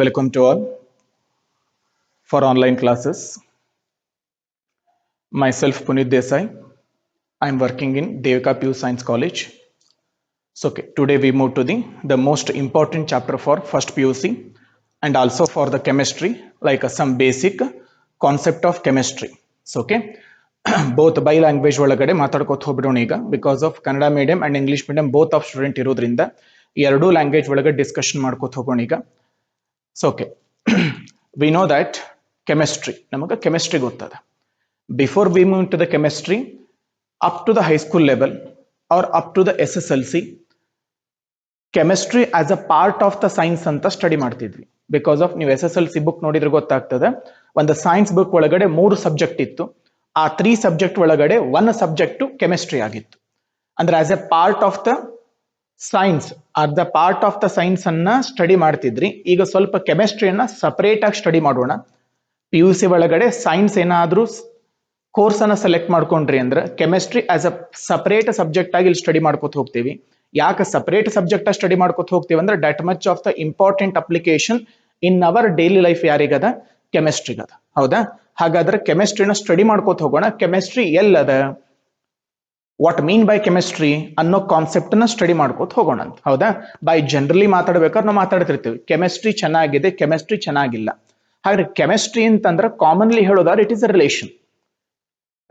Welcome to all for online classes. Myself Puneet Desai. I am working in Devika PU Science College. So today we move to the most important chapter for first PUC and also for the chemistry, like some basic concept of chemistry. So both by language ಒಳಗಡೆ ಮಾತಾಡ್ಕೋತ ಹೋಗ್ಬಿಡೋಣ ಈಗ because of Kannada medium and English medium both of student ಇರೋದ್ರಿಂದ ಎರಡೂ language ಒಳಗಡೆ discussion ಮಾಡ್ಕೋತ ಹೋಗೋಣ ಈಗ. So we know that chemistry ನಮಗೆ ಕೆಮಿಸ್ಟ್ರಿ ಗೊತ್ತದ. Before we move to the chemistry, up to the high school level or up to the SSLC, chemistry as a part of the science ಅಂತ study ಮಾಡ್ತಿದ್ವಿ. Because of ನೀವು SSLC book ನೋಡಿದ್ರೆ ಗೊತ್ತಾಗ್ತದೆ, ಒಂದು science book ಒಳಗಡೆ 3 subject ಇತ್ತು. ಆ 3 subject ಒಳಗಡೆ 1 ಸಬ್ಜೆಕ್ಟ್ ಕೆಮಿಸ್ಟ್ರಿ ಆಗಿತ್ತು. ಅಂದ್ರೆ as A part of the science ಅರ್ಧ ಪಾರ್ಟ್ ಆಫ್ ದ ಸೈನ್ಸ್ ಅನ್ನ ಸ್ಟಡಿ ಮಾಡ್ತಿದ್ರಿ. ಈಗ ಸ್ವಲ್ಪ ಕೆಮಿಸ್ಟ್ರಿಯನ್ನ ಸಪರೇಟ್ ಆಗಿ ಸ್ಟಡಿ ಮಾಡೋಣ. PUC ಒಳಗಡೆ ಸೈನ್ಸ್ ಏನಾದ್ರೂ ಕೋರ್ಸ್ ಅನ್ನ ಸೆಲೆಕ್ಟ್ ಮಾಡ್ಕೊಂಡ್ರಿ ಅಂದ್ರೆ chemistry as a separate subject ಆಗಿ ಇಲ್ಲಿ ಸ್ಟಡಿ ಮಾಡ್ಕೊತ ಹೋಗ್ತೀವಿ. ಯಾಕೆ ಸಪರೇಟ್ ಸಬ್ಜೆಕ್ಟ್ ಸ್ಟಡಿ ಮಾಡ್ಕೊತ ಹೋಗ್ತೀವಿ ಅಂದ್ರೆ that much of the important application in our daily life ಯಾರಿಗದ? ಕೆಮಿಸ್ಟ್ರಿಗದ. ಹೌದಾ? ಹಾಗಾದ್ರೆ ಕೆಮಿಸ್ಟ್ರಿನ ಸ್ಟಡಿ ಮಾಡ್ಕೋತ ಹೋಗೋಣ. ಕೆಮಿಸ್ಟ್ರಿ ಎಲ್ಲದ, ವಾಟ್ ಮೀನ್ ಬೈ ಕೆಮಿಸ್ಟ್ರಿ ಅನ್ನೋ ಕಾನ್ಸೆಪ್ಟ್ ನ ಸ್ಟಡಿ ಮಾಡ್ಕೋತ ಹೋಗೋಣ ಅಂತ. ಹೌದಾ? ಬೈ ಜನರಲಿ ಮಾತಾಡ್ಬೇಕಾದ್ರೆ ನಾವು ಮಾತಾಡ್ತಿರ್ತೀವಿ ಕೆಮಿಸ್ಟ್ರಿ ಚೆನ್ನಾಗಿದೆ, ಕೆಮಿಸ್ಟ್ರಿ ಚೆನ್ನಾಗಿಲ್ಲ. ಹಾಗಾದ್ರೆ ಕೆಮಿಸ್ಟ್ರಿ ಅಂತಂದ್ರೆ ಕಾಮನ್ಲಿ ಹೇಳೋದಾದ್ರೆ it is a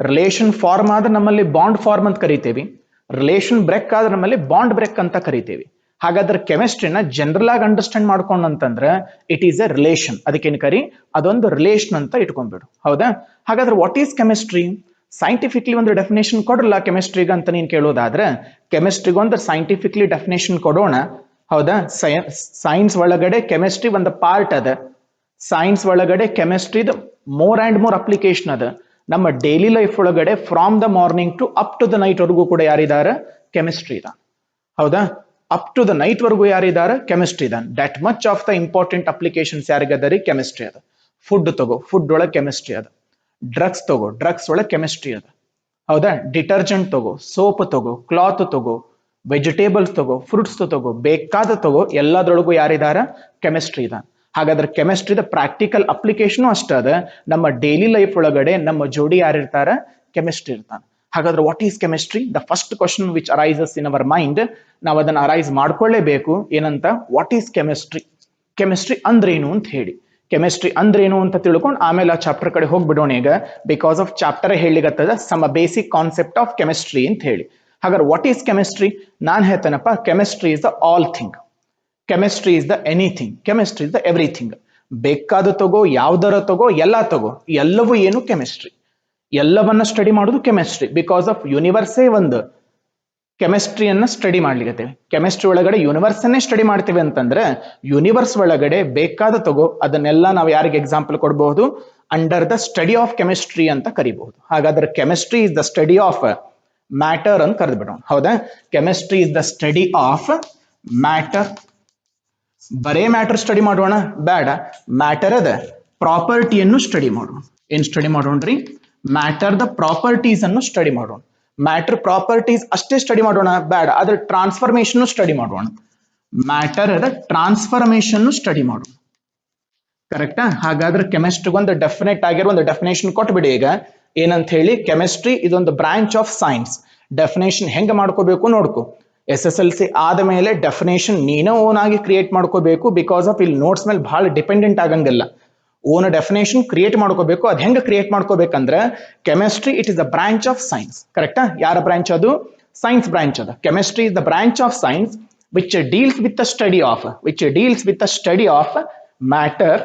relation form ಆದ್ರೆ ನಮ್ಮಲ್ಲಿ ಬಾಂಡ್ ಫಾರ್ಮ್ ಅಂತ ಕರಿತೇವಿ. ರಿಲೇಷನ್ ಬ್ರೇಕ್ ಆದ್ರೆ ನಮ್ಮಲ್ಲಿ ಬಾಂಡ್ ಬ್ರೇಕ್ ಅಂತ ಕರಿತೇವಿ. ಹಾಗಾದ್ರೆ ಕೆಮಿಸ್ಟ್ರಿನ ಜನರಲ್ ಆಗಿ ಅಂಡರ್ಸ್ಟ್ಯಾಂಡ್ ಮಾಡ್ಕೊಂಡಂತಂದ್ರೆ ಇಟ್ ಈಸ್ ಎ ರಿಲೇಷನ್. ಅದಕ್ಕೇನು ಕರಿ? ಅದೊಂದು ರಿಲೇಷನ್ ಅಂತ ಇಟ್ಕೊಂಡ್ಬಿಡು. ಹೌದಾ? ಹಾಗಾದ್ರೆ ವಾಟ್ ಈಸ್ ಕೆಮಿಸ್ಟ್ರಿ? ಸೈಂಟಿಫಿಕ್ಲಿ ಒಂದು ಡೆಫಿನೇಷನ್ ಕೊಡಲ್ಲ ಕೆಮಿಸ್ಟ್ರಿಗೆ ಅಂತ ನೀನ್ ಕೇಳೋದಾದ್ರೆ, ಕೆಮಿಸ್ಟ್ರಿಗೆ ಒಂದು ಸೈಂಟಿಫಿಕ್ಲಿ ಡೆಫಿನೇಷನ್ ಕೊಡೋಣ. ಹೌದಾ? ಸೈನ್ಸ್ ಒಳಗಡೆ ಕೆಮಿಸ್ಟ್ರಿ ಒಂದು ಪಾರ್ಟ್ ಅದ. ಸೈನ್ಸ್ ಒಳಗಡೆ ಕೆಮಿಸ್ಟ್ರಿದ ಮೋರ್ ಅಂಡ್ ಮೋರ್ ಅಪ್ಲಿಕೇಶನ್ ಅದ. ನಮ್ಮ ಡೈಲಿ ಲೈಫ್ ಒಳಗಡೆ from the morning to up to the night ವರೆಗೂ ಕೂಡ ಯಾರಿದ್ದಾರೆ? ಕೆಮಿಸ್ಟ್ರಿ ಇದ. ಹೌದಾ? ಅಪ್ ಟು ದ ನೈಟ್ ವರೆಗೂ ಯಾರಿದ್ದಾರೆ? ಕೆಮಿಸ್ಟ್ರಿ ಇದ. That much of the important applications ಯಾರಿಗದರಿ? ಕೆಮಿಸ್ಟ್ರಿ ಅದ. ಫುಡ್ ತಗೋ, ಫುಡ್ ಒಳಗೆ ಕೆಮಿಸ್ಟ್ರಿ ಅದ. ಡ್ರಗ್ಸ್ ತಗೋ, ಡ್ರಗ್ಸ್ ಒಳಗೆ ಕೆಮಿಸ್ಟ್ರಿ ಅದ. ಹೌದಾ? ಡಿಟರ್ಜೆಂಟ್ ತಗೋ, ಸೋಪ್ ತಗೋ, ಕ್ಲಾತ್ ತಗೋ, ವೆಜಿಟೇಬಲ್ಸ್ ತಗೋ, ಫ್ರೂಟ್ಸ್ ತಗೋ, ಬೇಕಾದ ತಗೋ, ಎಲ್ಲದರೊಳಗೂ ಯಾರಿದಾರ? ಕೆಮಿಸ್ಟ್ರಿ ಇದ. ಹಾಗಾದ್ರೆ ಕೆಮಿಸ್ಟ್ರಿದ ಪ್ರಾಕ್ಟಿಕಲ್ ಅಪ್ಲಿಕೇಶನ್ ಅಷ್ಟ ಅದ. ನಮ್ಮ ಡೈಲಿ ಲೈಫ್ ಒಳಗಡೆ ನಮ್ಮ ಜೋಡಿ ಯಾರಿರ್ತಾರ? ಕೆಮಿಸ್ಟ್ರಿ ಇರ್ತಾನ. ಹಾಗಾದ್ರೆ what is chemistry? The first question which arises in our mind, ನಾವು ಅದನ್ನ ಅರೈಸ್ ಮಾಡ್ಕೊಳ್ಳೇಬೇಕು. ಏನಂತ? What is chemistry? ಕೆಮಿಸ್ಟ್ರಿ ಅಂದ್ರೇನು ಅಂತ ಹೇಳಿ. ಕೆಮಿಸ್ಟ್ರಿ ಅಂದ್ರೇನು ಅಂತ ತಿಳ್ಕೊಂಡು ಆಮೇಲೆ ಆ ಚಾಪ್ಟರ್ ಕಡೆ ಹೋಗ್ಬಿಡೋಣ ಈಗ. ಬಿಕಾಸ್ ಆಫ್ ಚಾಪ್ಟರ್ ಹೇಳಿಗತ್ತದ some basic concept of chemistry ಅಂತ ಹೇಳಿ. ಹಾಗಾದ್ರೆ ವಾಟ್ ಈಸ್ ಕೆಮಿಸ್ಟ್ರಿ? ನಾನ್ ಹೇಳ್ತೇನಪ್ಪ, chemistry is the all thing, chemistry is the anything, chemistry is the everything. ಬೇಕಾದ ತಗೋ, ಯಾವ್ದರ ತಗೋ, ಎಲ್ಲ ತಗೋ, ಎಲ್ಲವೂ ಏನು? ಕೆಮಿಸ್ಟ್ರಿ. ಎಲ್ಲವನ್ನ ಸ್ಟಡಿ ಮಾಡೋದು ಕೆಮಿಸ್ಟ್ರಿ. ಬಿಕಾಸ್ ಆಫ್ ಯೂನಿವರ್ಸೇ ಒಂದು ಕೆಮಿಸ್ಟ್ರಿಯನ್ನ ಸ್ಟಡಿ ಮಾಡ್ಲಿಕ್ಕೆ. ಕೆಮಿಸ್ಟ್ರಿ ಒಳಗಡೆ ಯೂನಿವರ್ಸ್ ಅನ್ನೇ ಸ್ಟಡಿ ಮಾಡ್ತೀವಿ ಅಂತಂದ್ರೆ ಯೂನಿವರ್ಸ್ ಒಳಗಡೆ ಬೇಕಾದ ತಗೋ, ಅದನ್ನೆಲ್ಲ ನಾವು ಯಾರಿಗೆ ಎಕ್ಸಾಂಪಲ್ ಕೊಡಬಹುದು? Under the study of chemistry ಅಂತ ಕರಿಬಹುದು. ಹಾಗಾದ್ರೆ chemistry is the study of matter ಅಂತ ಕರೆದ್ಬಿಡೋಣ. ಹೌದಾ? Chemistry is the study of matter. ಬರೇ ಮ್ಯಾಟರ್ ಸ್ಟಡಿ ಮಾಡೋಣ ಬೇಡ, ಮ್ಯಾಟರ್ ಅದ ಪ್ರಾಪರ್ಟಿಯನ್ನು ಸ್ಟಡಿ ಮಾಡೋಣ. ಏನ್ ಸ್ಟಡಿ ಮಾಡೋಣ್ರಿ? ಮ್ಯಾಟರ್ ದ ಪ್ರಾಪರ್ಟೀಸ್ ಅನ್ನು ಸ್ಟಡಿ ಮಾಡೋಣ. ಮ್ಯಾಟರ್ ಪ್ರಾಪರ್ಟೀಸ್ ಅಷ್ಟೇ ಸ್ಟಡಿ ಮಾಡೋಣ ಬೇಡ, ಅದ್ರ ಟ್ರಾನ್ಸ್ಫಾರ್ಮೇಶನ್ ಸ್ಟಡಿ ಮಾಡೋಣ. ಮ್ಯಾಟರ್ ಅದ ಟ್ರಾನ್ಸ್ಫಾರ್ಮೇಶನ್ ಸ್ಟಡಿ ಮಾಡೋಣ. ಕರೆಕ್ಟಾ? ಹಾಗಾದ್ರೆ ಕೆಮಿಸ್ಟ್ರಿಗೆ ಒಂದು ಡೆಫಿನೆಟ್ ಆಗಿರೋ ಒಂದು ಡೆಫಿನೇಷನ್ ಕೊಟ್ಬಿಡಿ ಈಗ. ಏನಂತ ಹೇಳಿ? ಕೆಮಿಸ್ಟ್ರಿ ಇದೊಂದು ಬ್ರಾಂಚ್ ಆಫ್ ಸೈನ್ಸ್. ಡೆಫಿನೇಷನ್ ಹೆಂಗ್ ಮಾಡ್ಕೋಬೇಕು ನೋಡ್ಕೊ. SSLC ಆದ ಮೇಲೆ ಡೆಫಿನೇಷನ್ ನೀನೇ ಓನ್ ಆಗಿ ಕ್ರಿಯೇಟ್ ಮಾಡ್ಕೋಬೇಕು. ಬಿಕಾಸ್ ಆಫ್ ಇಲ್ಲಿ ನೋಟ್ಸ್ ಮೇಲೆ ಬಹಳ ಡಿಪೆಂಡೆಂಟ್ ಆಗಂಗಿಲ್ಲ. ಓನ್ ಡೆಫಿನೇಷನ್ ಕ್ರಿಯೇಟ್ ಮಾಡ್ಕೋಬೇಕು. ಅದ್ ಹೆಂಗ ಕ್ರಿಯೇಟ್ ಮಾಡ್ಕೋಬೇಕಂದ್ರೆ, chemistry it is the branch of science. ಕರೆಕ್ಟಾ? ಯಾರ ಬ್ರಾಂಚ್ ಅದು? ಸೈನ್ಸ್ ಬ್ರಾಂಚ್ ಅದ. Chemistry is the branch of science which deals with the study of matter,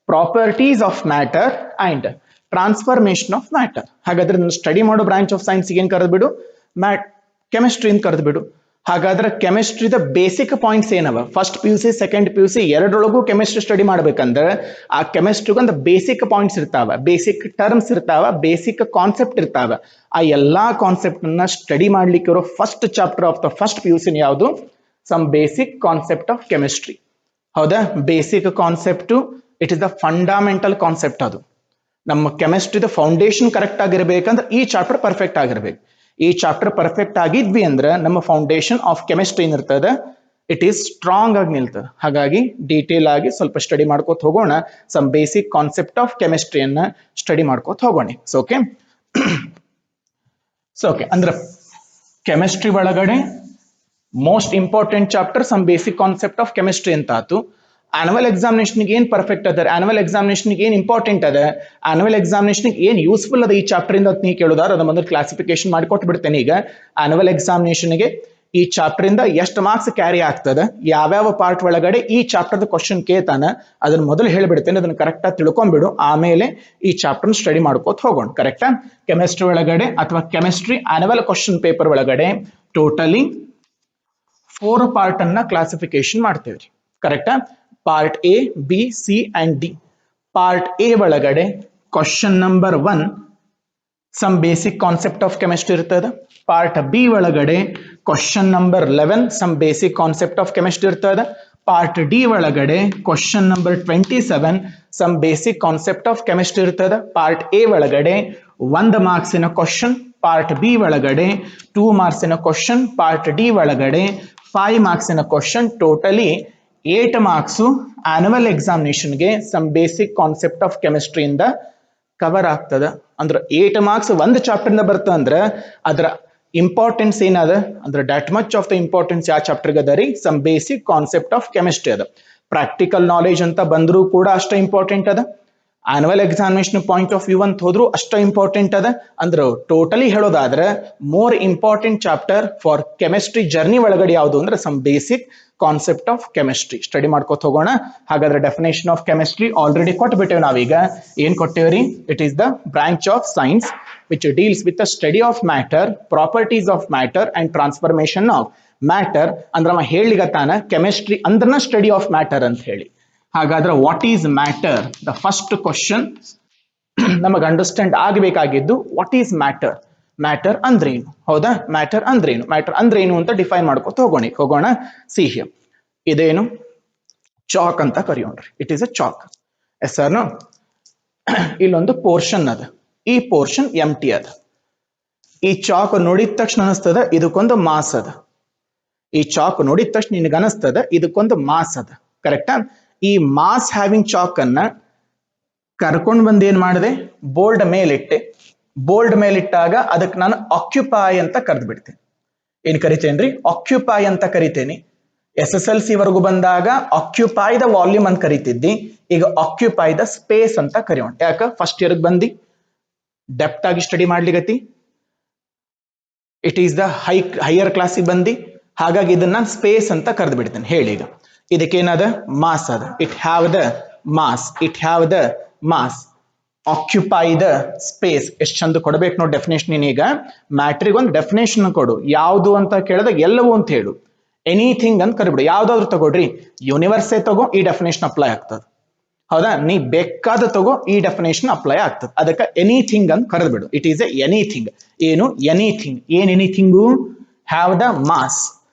properties of matter and transformation of matter. ಹಾಗಾದ್ರೆ study ಮಾಡೋ branch of science ಏನ್ ಕರೆದ್ಬಿಡು? Chemistry ಅಂತ ಕರೆದ್ಬಿಡು. ಹಾಗಾದ್ರೆ ಕೆಮಿಸ್ಟ್ರಿದ ಬೇಸಿಕ್ ಪಾಯಿಂಟ್ಸ್ ಏನವ? ಫಸ್ಟ್ PUC ಸೆಕೆಂಡ್ PUC ಎರಡರೊಳಗೂ ಕೆಮಿಸ್ಟ್ರಿ ಸ್ಟಡಿ ಮಾಡ್ಬೇಕಂದ್ರೆ ಆ ಕೆಮಿಸ್ಟ್ರಿಗೆ ಒಂದು ಬೇಸಿಕ್ ಪಾಯಿಂಟ್ಸ್ ಇರ್ತಾವ, ಬೇಸಿಕ್ ಟರ್ಮ್ಸ್ ಇರ್ತಾವ, ಬೇಸಿಕ್ ಕಾನ್ಸೆಪ್ಟ್ ಇರ್ತಾವ. ಆ ಎಲ್ಲಾ ಕಾನ್ಸೆಪ್ಟ್ ಅನ್ನ ಸ್ಟಡಿ ಮಾಡ್ಲಿಕ್ಕೆ ಇರೋ first chapter of the first PUC ಯಾವುದು? Some basic concept of chemistry. ಹೌದಾ? Basic concept it is the fundamental concept. ಅದು ನಮ್ಮ ಕೆಮಿಸ್ಟ್ರಿದ ಫೌಂಡೇಶನ್ ಕರೆಕ್ಟ್ ಆಗಿರ್ಬೇಕಂದ್ರೆ ಈ ಚಾಪ್ಟರ್ ಪರ್ಫೆಕ್ಟ್ ಆಗಿರ್ಬೇಕು. ಈ ಚಾಪ್ಟರ್ ಪರ್ಫೆಕ್ಟ್ ಆಗಿದ್ವಿ ಅಂದ್ರೆ ನಮ್ಮ ಫೌಂಡೇಶನ್ ಆಫ್ ಕೆಮಿಸ್ಟ್ರಿ ಏನಿರ್ತದೆ ಇಟ್ ಈಸ್ ಸ್ಟ್ರಾಂಗ್ ಆಗಿ ನಿಲ್ತದೆ. ಹಾಗಾಗಿ ಡೀಟೇಲ್ ಆಗಿ ಸ್ವಲ್ಪ ಸ್ಟಡಿ ಮಾಡ್ಕೋತ ಹೋಗೋಣ. ಸಮ್ ಬೇಸಿಕ್ ಕಾನ್ಸೆಪ್ಟ್ ಆಫ್ ಕೆಮಿಸ್ಟ್ರಿಯನ್ನ ಸ್ಟಡಿ ಮಾಡ್ಕೋತ ಹೋಗೋಣ. ಸೊ ಓಕೆ ಅಂದ್ರೆ ಕೆಮಿಸ್ಟ್ರಿ ಒಳಗಡೆ most important chapter some basic concept of chemistry ಅಂತ ಆತು. ಆನ್ಯುವಲ್ ಎಕ್ಸಾಮಿನೇಷನ್ ಏನ್ ಪರ್ಫೆಕ್ಟ್ ಅದ, ಆನ್ಯುವಲ್ ಎಕ್ಸಾಮಿನೇಷನ್ ಏನ್ ಇಂಪಾರ್ಟೆಂಟ್ ಅದ, ಆನ್ಯುವಲ್ ಎಕ್ಸಾಮಿನೇಷನ್ ಏನ್ ಯೂಸ್ಫುಲ್ ಅದ ಈ ಚಾಪ್ಟರ್ ಇಂದ ನೀ ಕೇಳೋದಾರ ಅದ ಮೊದಲು ಕ್ಲಾಸಿಫಿಕೇಶನ್ ಮಾಡಿ ಕೊಟ್ಟು ಬಿಡ್ತೇನೆ. ಈಗ ಆನ್ಯುವಲ್ ಎಕ್ಸಾಮಿನೇಷನ್ಗೆ ಈ ಚಾಪ್ಟರ್ ಇಂದ ಎಷ್ಟು ಮಾರ್ಕ್ಸ್ ಕ್ಯಾರಿ ಆಗ್ತದ, ಯಾವ್ಯಾವ ಪಾರ್ಟ್ ಒಳಗಡೆ ಈ ಚಾಪ್ಟರ್ ಕ್ವಶನ್ ಕೇಳ್ತಾನ ಅದನ್ನ ಮೊದಲು ಹೇಳ್ಬಿಡ್ತೇನೆ. ಅದನ್ನ ಕರೆಕ್ಟ್ ಆಗಿ ತಿಳ್ಕೊಂಡ್ಬಿಡು, ಆಮೇಲೆ ಈ ಚಾಪ್ಟರ್ ಸ್ಟಡಿ ಮಾಡ್ಕೋತ ಹೋಗೋಣ. ಕರೆಕ್ಟಾ? ಕೆಮಿಸ್ಟ್ರಿ ಒಳಗಡೆ ಅಥವಾ ಕೆಮಿಸ್ಟ್ರಿ ಆನ್ಯುವಲ್ ಕ್ವಶನ್ ಪೇಪರ್ ಒಳಗಡೆ ಟೋಟಲಿ 4 ಪಾರ್ಟ್ ಅನ್ನ ಕ್ಲಾಸಿಫಿಕೇಶನ್ ಮಾಡ್ತೇವ್ರಿ. ಕರೆಕ್ಟಾ? Part A, B, C and D. Part A ಒಳಗಡೆ question number 1 some basic concept of chemistry ಇರ್ತದ. ಪಾರ್ಟ್ ಬಿ ಒಳಗಡೆ question number 11 some basic concept of chemistry ಇರ್ತದ. Part D ಒಳಗಡೆ question number 27 some basic concept of chemistry ಇರ್ತದ. Part A ಒಳಗಡೆ 1 ಮಾರ್ಕ್ಸಿನ question, part B ಒಳಗಡೆ 2 ಮಾರ್ಕ್ಸಿನ question, part D ಒಳಗಡೆ 5 ಮಾರ್ಕ್ಸಿನ question. Totally 8 marks annual ಎಕ್ಸಾಮಿನೇಷನ್ಗೆ some basic concept of chemistry ಇಂದ cover ಆಗ್ತದ. ಅಂದ್ರೆ 8 ಮಾರ್ಕ್ಸ್ ಒಂದು ಚಾಪ್ಟರ್ ಇಂದ ಬರ್ತ ಅಂದ್ರೆ ಅದರ ಇಂಪಾರ್ಟೆನ್ಸ್ ಏನದ ಅಂದ್ರೆ that much of the importance ಯಾವ ಚಾಪ್ಟರ್ಗೆ ಅದ ರೀ? Some basic concept of chemistry ಅದ. ಪ್ರಾಕ್ಟಿಕಲ್ ನಾಲೆಜ್ ಅಂತ ಬಂದರೂ ಕೂಡ ಅಷ್ಟ ಇಂಪಾರ್ಟೆಂಟ್ ಅದ. Annual examination point of view ಅಂತ ಹೋದ್ರು ಅಷ್ಟ ಇಂಪಾರ್ಟೆಂಟ್ ಅದ. ಅಂದ್ರೆ ಟೋಟಲಿ ಹೇಳೋದಾದ್ರೆ more important chapter for chemistry journey ಒಳಗಡೆ ಯಾವುದು ಅಂದ್ರೆ some basic concept of chemistry. Study ಮಾಡ್ಕೋತ ಹೋಗೋಣ. ಹಾಗಾದ್ರೆ ಡೆಫಿನೇಷನ್ ಆಫ್ ಕೆಮಿಸ್ಟ್ರಿ ಆಲ್ರೆಡಿ ಕೊಟ್ಬಿಟ್ಟೇವೆ ನಾವೀಗ. ಏನ್ ಕೊಟ್ಟೇವ್ರಿ? It is the branch of science which deals with the study of matter, properties of matter and transformation of matter. ಅಂದ್ರೆ ಅವ ಹೇಳಿಗತ್ತಾನ ಕೆಮಿಸ್ಟ್ರಿ ಅಂದ್ರನ ಸ್ಟಡಿ ಆಫ್ ಮ್ಯಾಟರ್ ಅಂತ ಹೇಳಿ. ಹಾಗಾದ್ರೆ what is matter? The first question ನಮಗೆ ಅಂಡರ್ಸ್ಟ್ಯಾಂಡ್ ಆಗಬೇಕಾಗಿದ್ದು what is matter. Matter ಅಂದ್ರೇನು? ಹೌದಾ? ಮ್ಯಾಟರ್ ಅಂದ್ರೇನು? ಮ್ಯಾಟರ್ ಅಂದ್ರೇನು ಅಂತ ಡಿಫೈನ್ ಮಾಡ್ಕೊತ ಹೋಗೋಣ. ಸಿ ಹಿಯರ್, ಇದೇನು ಚಾಕ್ ಅಂತ ಕರೆಯೋಣ್ರಿ. It is a chalk. Yes sir. ಇಲ್ಲೊಂದು ಪೋರ್ಷನ್ ಅದ, ಈ ಪೋರ್ಷನ್ ಎಂಟಿ ಅದ. ಈ ಚಾಕ್ ನೋಡಿದ ತಕ್ಷಣ ಅನಿಸ್ತದ ಇದಕ್ಕೊಂದು ಮಾಸ್ ಅದ. ಈ ಚಾಕ್ ನೋಡಿದ ತಕ್ಷಣ ನಿನಗೆ ಅನಿಸ್ತದ ಇದಕ್ಕೊಂದು ಮಾಸ್ ಅದ. ಕರೆಕ್ಟಾ? ಈ ಮಾಸ್ ಹ್ಯಾವಿಂಗ್ ಚಾಕ್ ಅನ್ನ ಕರ್ಕೊಂಡು ಬಂದು ಏನ್ ಮಾಡಿದೆ? ಬೋರ್ಡ್ ಮೇಲಿಟ್ಟೆ. ಬೋರ್ಡ್ ಮೇಲಿಟ್ಟಾಗ ಅದಕ್ಕೆ ನಾನು ಆಕ್ಯುಪೈ ಅಂತ ಕರೆದು ಬಿಡ್ತೇನೆ. ಏನ್ ಕರಿತೇನ್ರಿ? ಆಕ್ಯುಪೈ ಅಂತ ಕರಿತೇನೆ. SSLC ವರೆಗೂ ಬಂದಾಗ ಆಕ್ಯುಪೈ ದ ವಾಲ್ಯೂಮ್ ಅಂತ ಕರಿತಿದ್ದಿ, ಈಗ ಆಕ್ಯುಪೈ ದ ಸ್ಪೇಸ್ ಅಂತ ಕರೆಯೋಣ. ಯಾಕ? ಫಸ್ಟ್ ಇಯರ್ ಬಂದಿ ಡೆಪ್ತ್ ಆಗಿ ಸ್ಟಡಿ ಮಾಡ್ಲಿಗತಿ, ಇಟ್ ಈಸ್ ದ ಹೈಯರ್ ಕ್ಲಾಸಿಗೆ ಬಂದಿ, ಹಾಗಾಗಿ ಇದನ್ನ ಸ್ಪೇಸ್ ಅಂತ ಕರೆದು ಬಿಡ್ತೇನೆ. ಹೇಳಿ, ಈಗ ಇದಕ್ಕೇನದ? ಮಾಸ್ ಅದ. It have the mass. It have the mass. Occupy the space. ಎಷ್ಟು ಚಂದ ಕೊಡ್ಬೇಕು ನೋಡಿ ಡೆಫಿನೇಷನ್. ಈಗ ಮ್ಯಾಟ್ರಿಗೆ ಒಂದು ಡೆಫಿನೇಷನ್ ಕೊಡು. ಯಾವುದು ಅಂತ ಕೇಳಿದಾಗ ಎಲ್ಲವೂ ಅಂತ ಹೇಳು. ಎನಿಥಿಂಗ್ ಅಂತ ಕರಿಬಿಡು. ಯಾವ್ದಾದ್ರು ತಗೊಳ್ರಿ, ಯೂನಿವರ್ಸೇ ತಗೋ, ಈ ಡೆಫಿನೇಷನ್ ಅಪ್ಲೈ ಆಗ್ತದೆ. ಹೌದಾ? ನೀ ಬೇಕಾದ ತಗೋ, ಈ ಡೆಫಿನೇಷನ್ ಅಪ್ಲೈ ಆಗ್ತದೆ. ಅದಕ್ಕೆ ಎನಿಥಿಂಗ್ ಅಂತ ಕರೆದು ಬಿಡು. It is a anything. ಏನು? ಎನಿಥಿಂಗ್. ಏನ್ anything? Have the mass.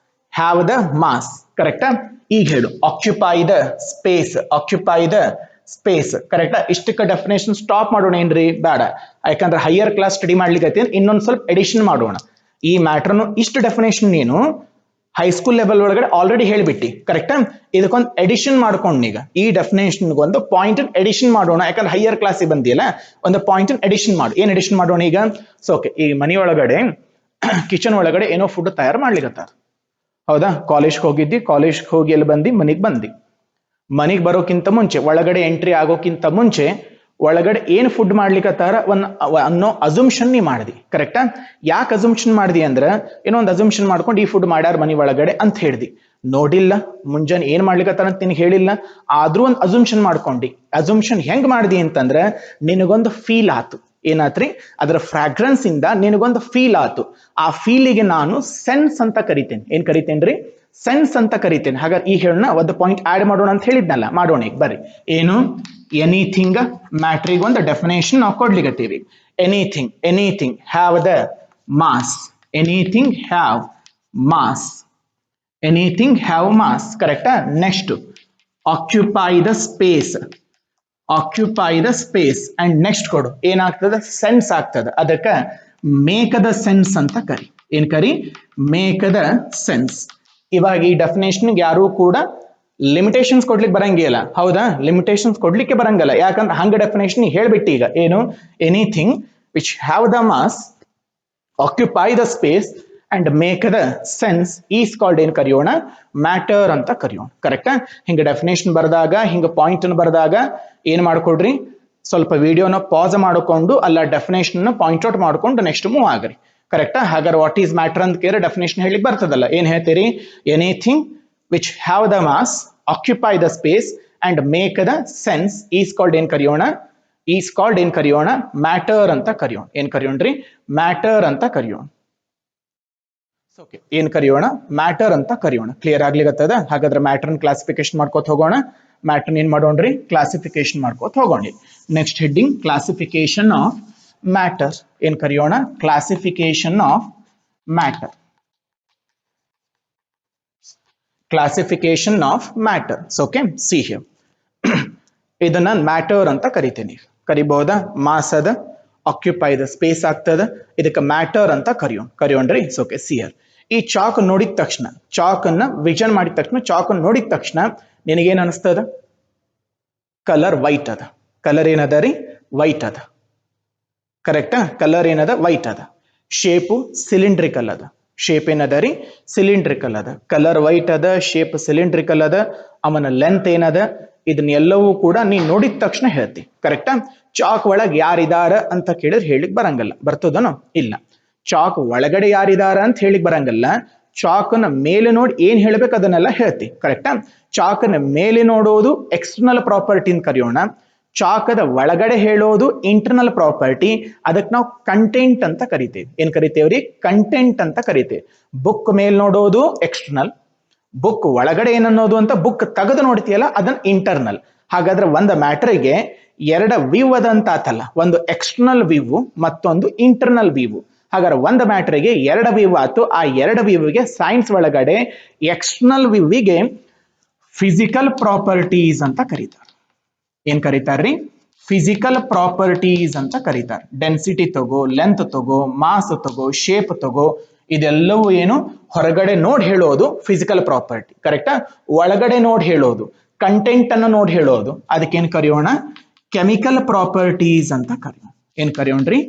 Have the mass. ಕರೆಕ್ಟಾ? ಈಗ ಹೇಳು, occupy the space. Occupy the space. ಕರೆಕ್ಟಾ? ಇಷ್ಟಕ್ಕೆ ಡೆಫಿನೇಷನ್ ಸ್ಟಾಪ್ ಮಾಡೋಣ ಏನ್ರಿ? ಬೇಡ. ಯಾಕಂದ್ರೆ ಹೈಯರ್ ಕ್ಲಾಸ್ ಸ್ಟಡಿ ಮಾಡ್ಲಿಕ್ಕೆ ಇನ್ನೊಂದು ಸ್ವಲ್ಪ ಎಡಿಷನ್ ಮಾಡೋಣ. ಈ ಮ್ಯಾಟ್ರನ್ನು ಇಷ್ಟು ಡೆಫಿನೇಷನ್ ನೀನು ಹೈಸ್ಕೂಲ್ ಲೆವೆಲ್ ಒಳಗಡೆ ಆಲ್ರೆಡಿ ಹೇಳಿಬಿಟ್ಟಿ. ಕರೆಕ್ಟಾ? ಇದಕ್ಕೊಂದು ಎಡಿಷನ್ ಮಾಡ್ಕೊಂಡು ಈಗ ಈ ಡೆಫಿನೇಷನ್ ಒಂದು ಪಾಯಿಂಟ್ ಎಡಿಷನ್ ಮಾಡೋಣ. ಯಾಕಂದ್ರೆ ಹೈಯರ್ ಕ್ಲಾಸಿಗೆ ಬಂದಿಲ್ಲ, ಒಂದು ಪಾಯಿಂಟ್ ಎಡಿಷನ್ ಮಾಡು. ಏನ್ ಎಡಿಷನ್ ಮಾಡೋಣ ಈಗ? ಸೊ ಓಕೆ, ಈ ಮನೆಯೊಳಗಡೆ ಕಿಚನ್ ಒಳಗಡೆ ಏನೋ ಫುಡ್ ತಯಾರು ಮಾಡ್ಲಿಕ್ಕತ್ತಾರ. ಹೌದಾ? ಕಾಲೇಜ್ಗೆ ಹೋಗಿದ್ದಿ, ಕಾಲೇಜ್ಗೆ ಹೋಗಿ ಎಲ್ಲಿ ಬಂದಿ? ಮನೆಗೆ ಬರೋಕ್ಕಿಂತ ಮುಂಚೆ, ಒಳಗಡೆ ಎಂಟ್ರಿ ಆಗೋಕ್ಕಿಂತ ಮುಂಚೆ ಒಳಗಡೆ ಏನ್ ಫುಡ್ ಮಾಡ್ಲಿಕ್ಕತ್ತಾರ ಅನ್ನೋ ಅಸುಂಪ್ಷನ್ ನೀ ಮಾಡಿದಿ. ಕರೆಕ್ಟಾ? ಯಾಕೆ ಅಸುಂಪ್ಷನ್ ಮಾಡಿದಿ ಅಂದ್ರೆ ಏನೋ ಒಂದು ಅಸುಂಪ್ಷನ್ ಮಾಡ್ಕೊಂಡು ಈ ಫುಡ್ ಮಾಡ್ಯಾರ ಮನೆ ಒಳಗಡೆ ಅಂತ ಹೇಳ್ದಿ. ನೋಡಿಲ್ಲ, ಮುಂಜಾನೆ ಏನ್ ಮಾಡ್ಲಿಕ್ಕತ್ತಾರ ಅಂತ ನಿನಗೆ ಹೇಳಿಲ್ಲ, ಆದ್ರೂ ಒಂದು ಅಸುಂಪ್ಷನ್ ಮಾಡ್ಕೊಂಡಿ. ಅಸುಂಪ್ಷನ್ ಹೆಂಗ್ ಮಾಡಿದಿ ಅಂತಂದ್ರೆ ನಿನಗೊಂದು ಫೀಲ್ ಆತು. ಏನಾತ್ರಿ? ಅದರ ಫ್ರಾಗ್ರೆನ್ಸ್ ಇಂದ ನಿನಗೊಂದು ಫೀಲ್ ಆತು. ಆ ಫೀಲಿಗೆ ನಾನು ಸೆನ್ಸ್ ಅಂತ ಕರಿತೇನೆ. ಏನ್ ಕರಿತೇನ್ರಿ? ಸೆನ್ಸ್ ಅಂತ ಕರಿತೇನೆ. ಹಾಗಾದ್ರೆ ಈ ಹೇಳೋಣ, ಒಂದು ಪಾಯಿಂಟ್ ಆಡ್ ಮಾಡೋಣ ಅಂತ ಹೇಳಿದ್ನಲ್ಲ, ಮಾಡೋಣ. ಈಗ ಬರ್ರಿ. ಏನು? ಎನಿಥಿಂಗ್. ಮ್ಯಾಟ್ರಿಗೆ ಒಂದು ಡೆಫಿನೇಷನ್ ನಾವು ಕೊಡ್ಲಿಕ್ಕತ್ತೀವಿ. Anything. Anything have the mass. Anything have mass. Anything have mass. ಕರೆಕ್ಟಾ? Next, occupy the space. Occupy the space. And next ಕೊಡು, ಏನಾಗ್ತದ? ಸೆನ್ಸ್ ಆಗ್ತದ. ಅದಕ್ಕೆ ಮೇಕ್ ದ ಸೆನ್ಸ್ ಅಂತ ಕರಿ. ಏನ್ ಕರಿ? Make the sense. ಇವಾಗ ಈ ಡೆಫಿನೇಷನ್ ಯಾರು ಕೂಡ ಲಿಮಿಟೇಷನ್ಸ್ ಕೊಡ್ಲಿಕ್ಕೆ ಬರಂಗಿಲ್ಲ, ಹೌದಾ? ಲಿಮಿಟೇಷನ್ಸ್ ಕೊಡ್ಲಿಕ್ಕೆ ಬರಂಗಲ್ಲ, ಯಾಕಂದ್ರೆ ಹಂಗ ಡೆಫಿನೇಷನ್ ಹೇಳ್ಬಿಟ್ಟು ಈಗ ಏನು, anything which have the mass, occupy the space and make the sense is called ಏನ್ ಕರೆಯೋಣ, ಮ್ಯಾಟರ್ ಅಂತ ಕರೆಯೋಣ. ಕರೆಕ್ಟಾ? ಹಿಂಗ ಡೆಫಿನೇಷನ್ ಬರೆದಾಗ, ಹಿಂಗ ಪಾಯಿಂಟ್ ಬರೆದಾಗ ಏನ್ ಮಾಡ್ಕೊಡ್ರಿ, ಸ್ವಲ್ಪ ವಿಡಿಯೋನ ಪಾಸ್ ಮಾಡಿಕೊಂಡು ಅಲ್ಲ ಡೆಫಿನೇಷನ್ ಪಾಯಿಂಟ್ ಔಟ್ ಮಾಡ್ಕೊಂಡು ನೆಕ್ಸ್ಟ್ ಮೂವ್ ಆಗ್ರಿ. ಕರೆಕ್ಟಾ? ಹಾಗಾದ್ರೆ ವಾಟ್ ಈಸ್ ಮ್ಯಾಟರ್ ಅಂತ ಕೇಳಿ ಡೆಫಿನೇಷನ್ ಹೇಳಿಕ್ ಬರ್ತದಲ್ಲ, ಏನ್ ಹೇಳ್ತೀರಿ, anything which have the mass, occupy the space and make the sense is called ಏನ್ ಕರೆಯೋಣ, ಈಸ್ ಕಾಲ್ಡ್ ಏನ್ ಕರೆಯೋಣ, ಮ್ಯಾಟರ್ ಅಂತ ಕರೆಯೋಣ. ಏನ್ ಕರೆಯೋಣ್ರಿ, ಮ್ಯಾಟರ್ ಅಂತ ಕರೆಯೋಣ. ಓಕೆ, ಏನ್ ಕರೆಯೋಣ, ಮ್ಯಾಟರ್ ಅಂತ ಕರೆಯೋಣ. ಕ್ಲಿಯರ್ ಆಗ್ಲಿಗತ್ತದ? ಹಾಗಾದ್ರೆ ಮ್ಯಾಟರ್ ಕ್ಲಾಸಿಫಿಕೇಶನ್ ಮಾಡ್ಕೋತ ಹೋಗೋಣ. ಮ್ಯಾಟರ್ ಏನ್ ಮಾಡೋಣ್ರಿ, ಕ್ಲಾಸಿಫಿಕೇಶನ್ ಮಾಡ್ಕೋತ ಹೋಗೋಣ. Next heading classification of matter. ಏನ್ ಕರೆಯೋಣ, classification of matter. Classification of matters. Okay, see here. ಇದನ್ನ ಮ್ಯಾಟರ್ ಅಂತ ಕರಿತೀನಿ. ಕರಿಬಹುದಾ? ಮಾಸ್ ಅದ, ಆಕ್ಯುಪೈ ದ ಸ್ಪೇಸ್ ಆಗ್ತದ, ಇದಕ್ಕೆ ಮ್ಯಾಟರ್ ಅಂತ ಕರೆಯೋಣ್ರಿ. It's okay. See here. ಈ ಚಾಕ್ ನೋಡಿದ ತಕ್ಷಣ, ಚಾಕ್ ಅನ್ನ ವಿಷನ್ ಮಾಡಿದ ತಕ್ಷಣ, ಚಾಕ್ ನೋಡಿದ ತಕ್ಷಣ ನಿನಗೇನ್ ಅನಿಸ್ತದ? ಕಲರ್ ವೈಟ್ ಅದ. ಕಲರ್ ಏನದ ರೀ? ವೈಟ್ ಅದ. ಕರೆಕ್ಟಾ? ಕಲರ್ ಏನದ? ವೈಟ್ ಅದ. ಶೇಪು ಸಿಲಿಂಡ್ರಿಕಲ್ ಅದ. ಶೇಪ್ ಏನದ ರೀ? ಸಿಲಿಂಡ್ರಿಕಲ್ ಅದ. ಕಲರ್ ವೈಟ್ ಅದ, ಶೇಪ್ ಸಿಲಿಂಡ್ರಿಕಲ್ ಅದ, ಅವನ ಲೆಂತ್ ಏನದ, ಇದನ್ನೆಲ್ಲವೂ ಕೂಡ ನೀನ್ ನೋಡಿದ ತಕ್ಷಣ ಹೇಳ್ತಿ. ಕರೆಕ್ಟಾ? ಚಾಕ್ ಒಳಗ್ ಯಾರಿದಾರ ಅಂತ ಕೇಳಿದ್ರೆ ಹೇಳಿಕ್ ಬರಂಗಲ್ಲ. ಬರ್ತದನೋ? ಇಲ್ಲ. ಚಾಕ್ ಒಳಗಡೆ ಯಾರಿದಾರ ಅಂತ ಹೇಳಿಕ್ ಬರಂಗಲ್ಲ. ಚಾಕನ ಮೇಲೆ ನೋಡಿ ಏನ್ ಹೇಳ್ಬೇಕು ಅದನ್ನೆಲ್ಲ ಹೇಳ್ತಿ. ಕರೆಕ್ಟಾ? ಚಾಕನ ಮೇಲೆ ನೋಡೋದು ಎಕ್ಸ್ಟರ್ನಲ್ ಪ್ರಾಪರ್ಟಿ ಅಂತ ಕರೆಯೋಣ. ಚಾಕದ ಒಳಗಡೆ ಹೇಳೋದು ಇಂಟರ್ನಲ್ ಪ್ರಾಪರ್ಟಿ. ಅದಕ್ಕೆ ನಾವು ಕಂಟೆಂಟ್ ಅಂತ ಕರಿತೇವೆ. ಏನ್ ಕರಿತೇವ್ರಿ? ಕಂಟೆಂಟ್ ಅಂತ ಕರಿತೇವೆ. ಬುಕ್ ಮೇಲ್ ನೋಡೋದು ಎಕ್ಸ್ಟರ್ನಲ್, ಬುಕ್ ಒಳಗಡೆ ಏನನ್ನೋದು ಅಂತ ಬುಕ್ ತೆಗೆದು ನೋಡ್ತೀಯಲ್ಲ ಅದನ್ನ ಇಂಟರ್ನಲ್. ಹಾಗಾದ್ರೆ ಒಂದು ಮ್ಯಾಟರ್ಗೆ ಎರಡು ವ್ಯೂ ಅದಂತ ಆತಲ್ಲ, ಒಂದು ಎಕ್ಸ್ಟರ್ನಲ್ ವ್ಯೂ ಮತ್ತೊಂದು ಇಂಟರ್ನಲ್ ವ್ಯೂ. ಹಾಗಾದ್ರೆ ಒಂದು ಮ್ಯಾಟರ್ಗೆ ಎರಡು ವ್ಯೂ ಆಯ್ತು. ಆ ಎರಡು ವ್ಯೂಗೆ ಸೈನ್ಸ್ ಒಳಗಡೆ ಎಕ್ಸ್ಟರ್ನಲ್ ವ್ಯೂವಿಗೆ ಫಿಸಿಕಲ್ ಪ್ರಾಪರ್ಟೀಸ್ ಅಂತ ಕರೀತಾರೆ. ಏನ್ ಕರೀತಾರ್ರಿ? ಫಿಸಿಕಲ್ ಪ್ರಾಪರ್ಟೀಸ್ ಅಂತ ಕರೀತಾರೆ. ಡೆನ್ಸಿಟಿ ತಗೋ, ಲೆಂತ್ ತಗೋ, ಮಾಸ್ ತಗೋ, ಶೇಪ್ ತಗೋ, ಇದೆಲ್ಲವೂ ಏನು ಹೊರಗಡೆ ನೋಡಿ ಹೇಳೋದು ಫಿಸಿಕಲ್ ಪ್ರಾಪರ್ಟಿ. ಕರೆಕ್ಟಾ? ಒಳಗಡೆ ನೋಡಿ ಹೇಳೋದು, ಕಂಟೆಂಟ್ ಅನ್ನು ನೋಡಿ ಹೇಳೋದು, ಅದಕ್ಕೇನ್ ಕರೆಯೋಣ? ಕೆಮಿಕಲ್ ಪ್ರಾಪರ್ಟೀಸ್ ಅಂತ ಕರೆಯೋಣ. ಏನ್ ಕರೆಯೋಣ್ರಿ?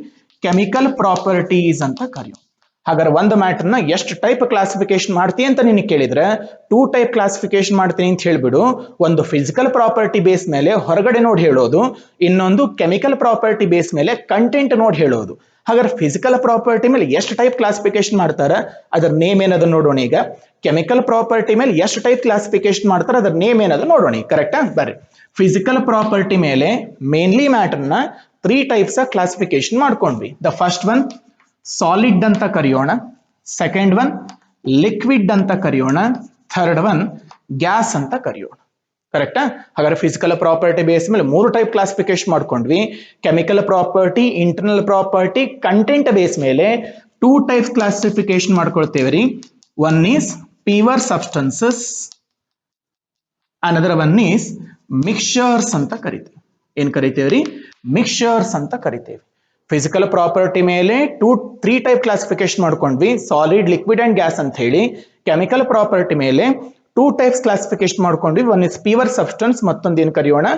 ಕೆಮಿಕಲ್ ಪ್ರಾಪರ್ಟೀಸ್ ಅಂತ ಕರೆಯೋಣ. ಹಾಗಾದ್ರೆ ಒಂದು ಮ್ಯಾಟರ್ನ ಎಷ್ಟು ಟೈಪ್ ಕ್ಲಾಸಿಫಿಕೇಶನ್ ಮಾಡ್ತೀನಿ ಅಂತ ನಿನಗೆ ಕೇಳಿದ್ರೆ 2 ಟೈಪ್ ಕ್ಲಾಸಿಫಿಕೇಶನ್ ಮಾಡ್ತೀನಿ ಅಂತ ಹೇಳ್ಬಿಡು. ಒಂದು ಫಿಸಿಕಲ್ ಪ್ರಾಪರ್ಟಿ ಬೇಸ್ ಮೇಲೆ ಹೊರಗಡೆ ನೋಡಿ ಹೇಳೋದು, ಇನ್ನೊಂದು ಕೆಮಿಕಲ್ ಪ್ರಾಪರ್ಟಿ ಬೇಸ್ ಮೇಲೆ ಕಂಟೆಂಟ್ ನೋಡಿ ಹೇಳೋದು. ಹಾಗಾದ್ರೆ ಫಿಸಿಕಲ್ ಪ್ರಾಪರ್ಟಿ ಮೇಲೆ ಎಷ್ಟು ಟೈಪ್ ಕ್ಲಾಸಿಫಿಕೇಶನ್ ಮಾಡ್ತಾರೆ, ಅದರ ನೇಮ್ ಏನದ ನೋಡೋಣ ಈಗ. ಕೆಮಿಕಲ್ ಪ್ರಾಪರ್ಟಿ ಮೇಲೆ ಎಷ್ಟು ಟೈಪ್ ಕ್ಲಾಸಿಫಿಕೇಶನ್ ಮಾಡ್ತಾರೆ, ಅದರ ನೇಮ್ ಏನದ ನೋಡೋಣ. ಕರೆಕ್ಟಾ? ಬರ್ರಿ. ಫಿಸಿಕಲ್ ಪ್ರಾಪರ್ಟಿ ಮೇಲೆ ಮೇನ್ಲಿ ಮ್ಯಾಟರ್ನ 3 ಟೈಪ್ಸ್ ಆಫ್ ಕ್ಲಾಸಿಫಿಕೇಶನ್ ಮಾಡ್ಕೊಂಡ್ವಿ. ದ ಫಸ್ಟ್ ಒನ್ ಸಾಲಿಡ್ ಅಂತ ಕರೆಯೋಣ, ಸೆಕೆಂಡ್ ಒನ್ ಲಿಕ್ವಿಡ್ ಅಂತ ಕರೆಯೋಣ, ಥರ್ಡ್ ಒನ್ ಗ್ಯಾಸ್ ಅಂತ ಕರೆಯೋಣ. ಕರೆಕ್ಟಾ? ಹಾಗಾದ್ರೆ ಫಿಸಿಕಲ್ ಪ್ರಾಪರ್ಟಿ ಬೇಸ್ ಮೇಲೆ 3 ಟೈಪ್ ಕ್ಲಾಸಿಫಿಕೇಶನ್ ಮಾಡ್ಕೊಂಡ್ವಿ. Chemical property, internal property, content base ಮೇಲೆ 2 ಟೈಪ್ಸ್ ಕ್ಲಾಸಿಫಿಕೇಶನ್ ಮಾಡ್ಕೊಳ್ತೇವೆ ರೀ. One is pure substances, another one is mixtures ಅಂತ ಕರಿತೇವೆ. ಏನ್ ಕರಿತೇವ್ರಿ? ಮಿಕ್ಸ್ಚರ್ಸ್ ಅಂತ ಕರಿತೇವೆ. ಫಿಸಿಕಲ್ ಪ್ರಾಪರ್ಟಿ ಮೇಲೆ 3 ಟೈಪ್ ಕ್ಲಾಸಿಫಿಕೇಶನ್ ಮಾಡ್ಕೊಂಡ್ವಿ, ಸಾಲಿಡ್, ಲಿಕ್ವಿಡ್ ಅಂಡ್ ಗ್ಯಾಸ್ ಅಂತ ಹೇಳಿ. ಕೆಮಿಕಲ್ ಪ್ರಾಪರ್ಟಿ ಮೇಲೆ 2 ಟೈಪ್ಸ್ ಕ್ಲಾಸಿಫಿಕೇಶನ್ ಮಾಡ್ಕೊಂಡ್ವಿ. ಒನ್ ಇಸ್ ಪ್ಯೂರ್ ಸಬ್ಸ್ಟೆನ್ಸ್, ಮತ್ತೊಂದು ಏನ್ ಕರೆಯೋಣ?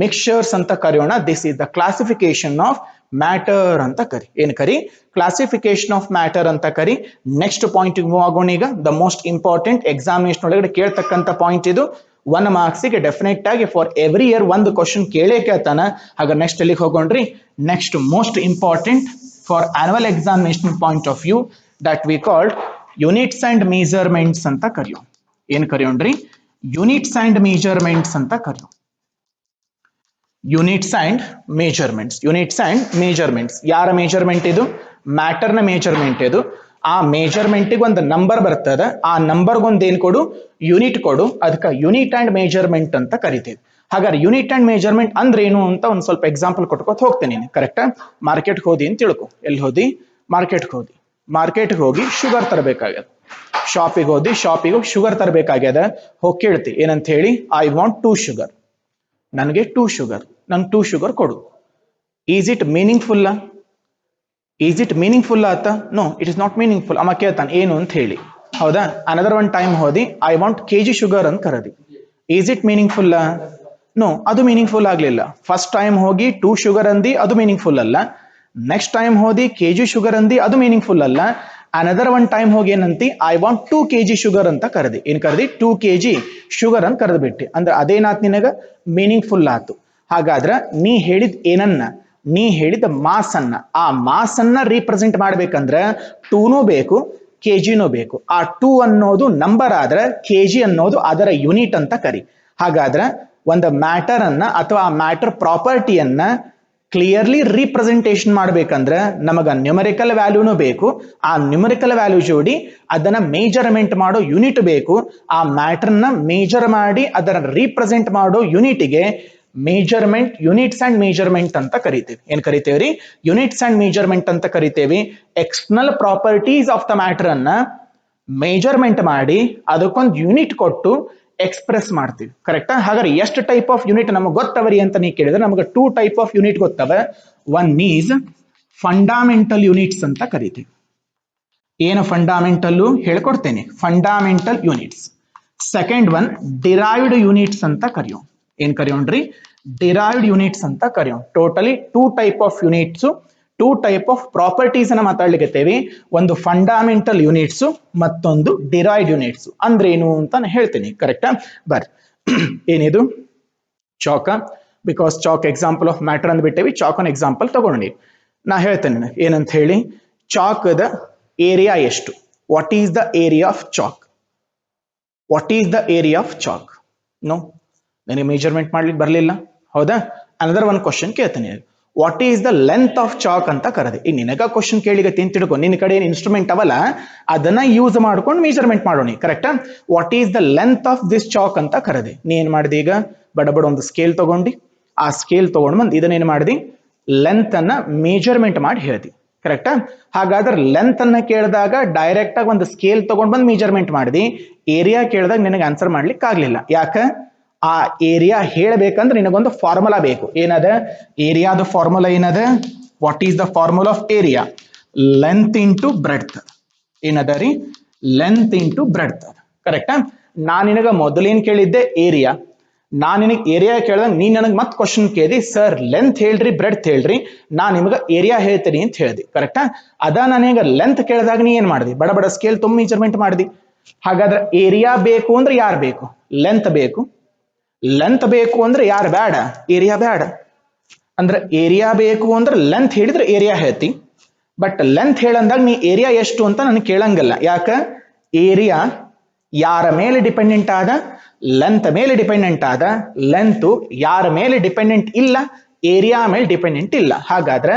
ಮಿಕ್ಸ್ಚರ್ಸ್ ಅಂತ ಕರೆಯೋಣ. This is the classification of matter ಅಂತ ಕರಿ. ಏನ್ ಕರಿ? ಕ್ಲಾಸಿಫಿಕೇಶನ್ ಆಫ್ ಮ್ಯಾಟರ್ ಅಂತ ಕರಿ. ನೆಕ್ಸ್ಟ್ ಪಾಯಿಂಟ್ ಮೂವ್ ಆಗೋಣ ಈಗ. ದ ಮೋಸ್ಟ್ ಇಂಪಾರ್ಟೆಂಟ್ ಎಕ್ಸಾಮಿನೇಷನ್ ಒಳಗಡೆ ಕೇಳ್ತಕ್ಕಂಥ ಪಾಯಿಂಟ್ ಇದು. 1 ಮಾರ್ಕ್ಸಿಗೆ ಡೆಫಿನೆಟ್ ಆಗಿ ಫಾರ್ ಎವ್ರಿ ಇಯರ್ ಒಂದು ಕ್ವಶನ್ ಕೇಳೇ ಕೇಳ್ತಾನ. ಹಾಗ ನೆಕ್ಸ್ಟ್ ಎಲ್ಲಿಗೆ ಹೋಗೋಣ್ರಿ? Next most important for annual examination point of view that we called units and measurements ಅಂತ ಕರೆಯೋಣ. ಏನ್ ಕರೆಯೋಣ್ರಿ? ಯೂನಿಟ್ಸ್ ಅಂಡ್ ಮೆಜರ್ಮೆಂಟ್ಸ್ ಅಂತ ಕರೆಯೋಣ. Units and measurements. Units and measurements ಯಾರ ಮೆಜರ್ಮೆಂಟ್ ಇದು? ಮ್ಯಾಟರ್ನ ಮೆಜರ್ಮೆಂಟ್ ಇದು. ಆ ಮೆಜರ್ಮೆಂಟಿಗೆ ಒಂದು ನಂಬರ್ ಬರ್ತದ, ಆ ನಂಬರ್ಗೊಂದು ಏನ್ ಕೊಡು? ಯೂನಿಟ್ ಕೊಡು. ಅದಕ್ಕೆ ಯೂನಿಟ್ ಅಂಡ್ ಮೆಜರ್ಮೆಂಟ್ ಅಂತ ಕರಿತೇವೆ. ಹಾಗಾದ್ರೆ ಯೂನಿಟ್ ಅಂಡ್ ಮೆಜರ್ಮೆಂಟ್ ಅಂದ್ರೆ ಏನು ಅಂತ ಒಂದ್ ಸ್ವಲ್ಪ ಎಕ್ಸಾಂಪಲ್ ಕೊಟ್ಕೋತ ಹೋಗ್ತೇನೆ. ಕರೆಕ್ಟಾ? ಮಾರ್ಕೆಟ್ಗೆ ಹೋದಿ ಅಂತ ತಿಳ್ಕೊ. ಎಲ್ಲಿ ಹೋದಿ? ಮಾರ್ಕೆಟ್ಗೆ ಹೋದಿ. ಮಾರ್ಕೆಟ್ಗೆ ಹೋಗಿ ಶುಗರ್ ತರಬೇಕಾಗ್ಯದ. ಶಾಪಿಗೆ ಹೋದಿ, ಶಾಪಿಗೆ ಹೋಗಿ ಶುಗರ್ ತರಬೇಕಾಗ್ಯದ. ಹೋಗಿ ಕೇಳ್ತಿ ಏನಂತ ಹೇಳಿ? I want 2 sugar. ನನಗೆ 2 ಶುಗರ್, ನಂಗೆ 2 ಶುಗರ್ ಕೊಡು. Is it meaningful? Is it meaningful ಆತ? No, it is not meaningful. ಅಮ್ಮ ಕೇಳ್ತಾನೆ ಏನು ಅಂತ ಹೇಳಿ. ಹೌದಾ? ಅನದರ್ ಒನ್ ಟೈಮ್ ಹೋದಿ ಐ ವಾಂಟ್ ಕೆಜಿ ಶುಗರ್ ಅಂತ ಕರದಿ. Is it meaningful? ನೋ, ಅದು ಮೀನಿಂಗ್ಫುಲ್ ಆಗ್ಲಿಲ್ಲ. ಫಸ್ಟ್ ಟೈಮ್ ಹೋಗಿ 2 ಶುಗರ್ ಅಂದಿ, ಅದು ಮೀನಿಂಗ್ಫುಲ್ ಅಲ್ಲ. ನೆಕ್ಸ್ಟ್ ಟೈಮ್ ಹೋದಿ ಕೆಜಿ ಶುಗರ್ ಅಂದಿ, ಅದು ಮೀನಿಂಗ್ಫುಲ್ ಅಲ್ಲ. ಅನದರ್ ಒನ್ ಟೈಮ್ ಹೋಗಿ ಏನಂತಿ ಐ ವಾಂಟ್ 2 ಕೆಜಿ ಶುಗರ್ ಅಂತ ಕರದಿ. ಏನ್ ಕರದಿ? 2 ಕೆಜಿ ಶುಗರ್ ಅಂತ ಕರೆದು ಬಿಟ್ಟಿ. ಅಂದ್ರೆ ಅದೇನಾತ್ ನಿನಗ? ಮೀನಿಂಗ್ಫುಲ್ ಆತು. ಹಾಗಾದ್ರ ನೀ ಹೇಳಿದ ಏನನ್ನ, ನೀ ಹೇಳಿದ ಮಾಸ್ ಅನ್ನ, ಆ ಮಾಸ್ ಅನ್ನ ರೀಪ್ರೆಸೆಂಟ್ ಮಾಡ್ಬೇಕಂದ್ರ 2ನೂ ಬೇಕು, ಕೆಜಿನೂ ಬೇಕು. ಆ 2 ಅನ್ನೋದು ನಂಬರ್ ಆದ್ರೆ ಕೆಜಿ ಅನ್ನೋದು ಅದರ ಯೂನಿಟ್ ಅಂತ ಕರಿ. ಹಾಗಾದ್ರ ಒಂದು ಮ್ಯಾಟರ್ ಅನ್ನ ಅಥವಾ ಆ ಮ್ಯಾಟರ್ ಪ್ರಾಪರ್ಟಿಯನ್ನ ಕ್ಲಿಯರ್ಲಿ ರೀಪ್ರೆಸೆಂಟೇಷನ್ ಮಾಡ್ಬೇಕಂದ್ರೆ ನಮಗ ನ್ಯೂಮರಿಕಲ್ ವ್ಯಾಲ್ಯೂನು ಬೇಕು. ಆ ನ್ಯೂಮರಿಕಲ್ ವ್ಯಾಲ್ಯೂ ಜೋಡಿ ಅದನ್ನ ಮೇಜರ್ಮೆಂಟ್ ಮಾಡೋ ಯೂನಿಟ್ ಬೇಕು. ಆ ಮ್ಯಾಟರ್ನ ಮೇಜರ್ ಮಾಡಿ ಅದರ ರೀಪ್ರೆಸೆಂಟ್ ಮಾಡೋ ಯೂನಿಟ್ಗೆ ಮೇಜರ್ಮೆಂಟ್, ಯೂನಿಟ್ಸ್ ಅಂಡ್ ಮೇಜರ್ಮೆಂಟ್ ಅಂತ ಕರಿತೇವೆ. ಏನ್ ಕರಿತೇವ್ರಿ? ಯೂನಿಟ್ಸ್ ಅಂಡ್ ಮೇಜರ್ಮೆಂಟ್ ಅಂತ ಕರಿತೇವೆ. External properties of the matter ಅನ್ನ ಮೇಜರ್ಮೆಂಟ್ ಮಾಡಿ ಅದಕ್ಕೊಂದು ಯೂನಿಟ್ ಕೊಟ್ಟು ಎಕ್ಸ್ಪ್ರೆಸ್ ಮಾಡ್ತೀವಿ. ಕರೆಕ್ಟಾ? ಹಾಗಾದ್ರೆ ಎಷ್ಟು ಟೈಪ್ ಆಫ್ ಯೂನಿಟ್ ನಮಗೆ ಗೊತ್ತವರಿ ಅಂತ ನೀವು ಕೇಳಿದ್ರೆ ನಮಗೆ 2 ಟೈಪ್ ಆಫ್ ಯೂನಿಟ್ ಗೊತ್ತವ. ಒನ್ ಈಸ್ ಫಂಡಾಮೆಂಟಲ್ ಯೂನಿಟ್ಸ್ ಅಂತ ಕರಿತೀವಿ. ಏನು ಫಂಡಾಮೆಂಟಲ್ ಹೇಳ್ಕೊಡ್ತೇನೆ, fundamental units. Second one derived units ಅಂತ ಕರೆಯೋಣ. ಏನ್ ಕರೆಯೋಣ್ರಿ? ಡಿರೈವ್ಡ್ ಯೂನಿಟ್ಸ್ ಅಂತ ಕರೆಯೋಣ. Totally 2 type of units, 2 type of properties ಅನ್ನ ಮಾತಾಡ್ಲಿಕ್ಕೆ. ಒಂದು ಫಂಡಾಮೆಂಟಲ್ ಯೂನಿಟ್ಸ್, ಮತ್ತೊಂದು ಡಿರೈವ್ಡ್ ಯೂನಿಟ್ಸ್. ಅಂದ್ರೆ ಏನು ಅಂತ ನಾನು ಹೇಳ್ತೀನಿ. ಕರೆಕ್ಟಾ? ಬರ್ರಿ. ಏನಿದು? ಚಾಕ. Because chalk example of matter ಅಂದ್ಬಿಟ್ಟೇವಿ, ಚಾಕನ್ ಎಕ್ಸಾಂಪಲ್ ತಗೊಂಡಿ. ನಾ ಹೇಳ್ತೇನೆ ಏನಂತ ಹೇಳಿ. ಚಾಕದ ಏರಿಯಾ ಎಷ್ಟು? What is the area of chalk? What is the area of chalk? No, ನನಗೆ ಮೆಜರ್ಮೆಂಟ್ ಮಾಡ್ಲಿಕ್ಕೆ ಬರಲಿಲ್ಲ. ಹೌದಾ? ಅನದರ್ ಒನ್ ಕ್ವಶನ್ ಕೇಳ್ತೇನೆ. What is the length of chalk ಅಂತ ಕರೆದೆ. ಈಗ ನಿನಗ ಕ್ವಶನ್ ಕೇಳಿಗತ್ತೆ ಅಂತ ತಿಳ್ಕೊ. ನಿನ್ನ ಕಡೆ ಏನು ಇನ್ಸ್ಟ್ರೂಮೆಂಟ್ ಅವಲ್ಲ, ಅದನ್ನ ಯೂಸ್ ಮಾಡ್ಕೊಂಡು ಮೆಜರ್ಮೆಂಟ್ ಮಾಡೋಣ. ಕರೆಕ್ಟಾ? What is the length of this chalk ಅಂತ ಕರೆದೆ. ನೀ ಏನ್ ಮಾಡಿದೆ? ಈಗ ಬಡಬಡ ಒಂದು ಸ್ಕೇಲ್ ತಗೊಂಡು, ಆ ಸ್ಕೇಲ್ ತಗೊಂಡು ಬಂದು ಇದನ್ನೇನು ಮಾಡಿದಿ? ಲೆಂತ್ ಅನ್ನ ಮೇಜರ್ಮೆಂಟ್ ಮಾಡಿ ಹೇಳ್ದಿ. ಕರೆಕ್ಟಾ? ಹಾಗಾದ್ರೆ ಲೆಂತ್ ಅನ್ನ ಕೇಳಿದಾಗ ಡೈರೆಕ್ಟ್ ಆಗಿ ಒಂದು ಸ್ಕೇಲ್ ತಗೊಂಡ್ ಬಂದು ಮೆಜರ್ಮೆಂಟ್ ಮಾಡಿದಿ. ಏರಿಯಾ ಕೇಳಿದಾಗ ನಿನಗೆ ಆನ್ಸರ್ ಮಾಡ್ಲಿಕ್ಕೆ ಆಗ್ಲಿಲ್ಲ. ಯಾಕ? ಆ ಏರಿಯಾ ಹೇಳಬೇಕಂದ್ರೆ ನಿನಗೊಂದು ಫಾರ್ಮುಲಾ ಬೇಕು. ಏನದ ಏರಿಯಾದ ಫಾರ್ಮುಲಾ? ಏನದ? What is the formula of area? Length into breadth. ಏನದ ರೀ? Length into breadth. ಕರೆಕ್ಟಾ? ನಾನು ನಿನಗ ಮೊದಲೇನ್ ಕೇಳಿದ್ದೆ? ಏರಿಯಾ. ನಾನು ನಿನಗೆ ಏರಿಯಾ ಕೇಳಿದಾಗ ನೀನ್ ನನಗೆ ಮತ್ತೆ ಕ್ವಶನ್ ಕೇಳಿ, ಸರ್ ಲೆಂತ್ ಹೇಳ್ರಿ, ಬ್ರೆಡ್ತ್ ಹೇಳ್ರಿ, ನಾನ್ ನಿಮ್ಗೆ ಏರಿಯಾ ಹೇಳ್ತೀನಿ ಅಂತ ಹೇಳ್ದಿ. ಕರೆಕ್ಟಾ? ಅದ ನಾನೀಗ ಲೆಂತ್ ಕೇಳಿದಾಗ ನೀ ಏನ್ ಮಾಡ್ದಿ? ಬಡ ಸ್ಕೇಲ್ ತುಂಬ ಮೆಜರ್ಮೆಂಟ್ ಮಾಡ್ದಿ. ಹಾಗಾದ್ರೆ ಏರಿಯಾ ಬೇಕು ಅಂದ್ರೆ ಯಾರು ಬೇಕು? ಲೆಂತ್ ಬೇಕು. ಲೆಂತ್ ಬೇಕು ಅಂದ್ರೆ ಯಾರು ಬೇಡ? ಏರಿಯಾ ಬೇಡ. ಅಂದ್ರೆ ಏರಿಯಾ ಬೇಕು ಅಂದ್ರೆ ಲೆಂತ್ ಹೇಳಿದ್ರೆ ಏರಿಯಾ ಹೇಳ್ತಿ. ಬಟ್ ಲೆಂತ್ ಹೇಳಂದಾಗ ನೀ ಏರಿಯಾ ಎಷ್ಟು ಅಂತ ನನಗೆ ಕೇಳಂಗಿಲ್ಲ. ಯಾಕ? ಏರಿಯಾ ಯಾರ ಮೇಲೆ ಡಿಪೆಂಡೆಂಟ್ ಆದ? ಲೆಂತ್ ಮೇಲೆ ಡಿಪೆಂಡೆಂಟ್ ಆದ. ಲೆಂತ್ ಯಾರ ಮೇಲೆ ಡಿಪೆಂಡೆಂಟ್ ಇಲ್ಲ? ಏರಿಯಾ ಮೇಲೆ ಡಿಪೆಂಡೆಂಟ್ ಇಲ್ಲ. ಹಾಗಾದ್ರೆ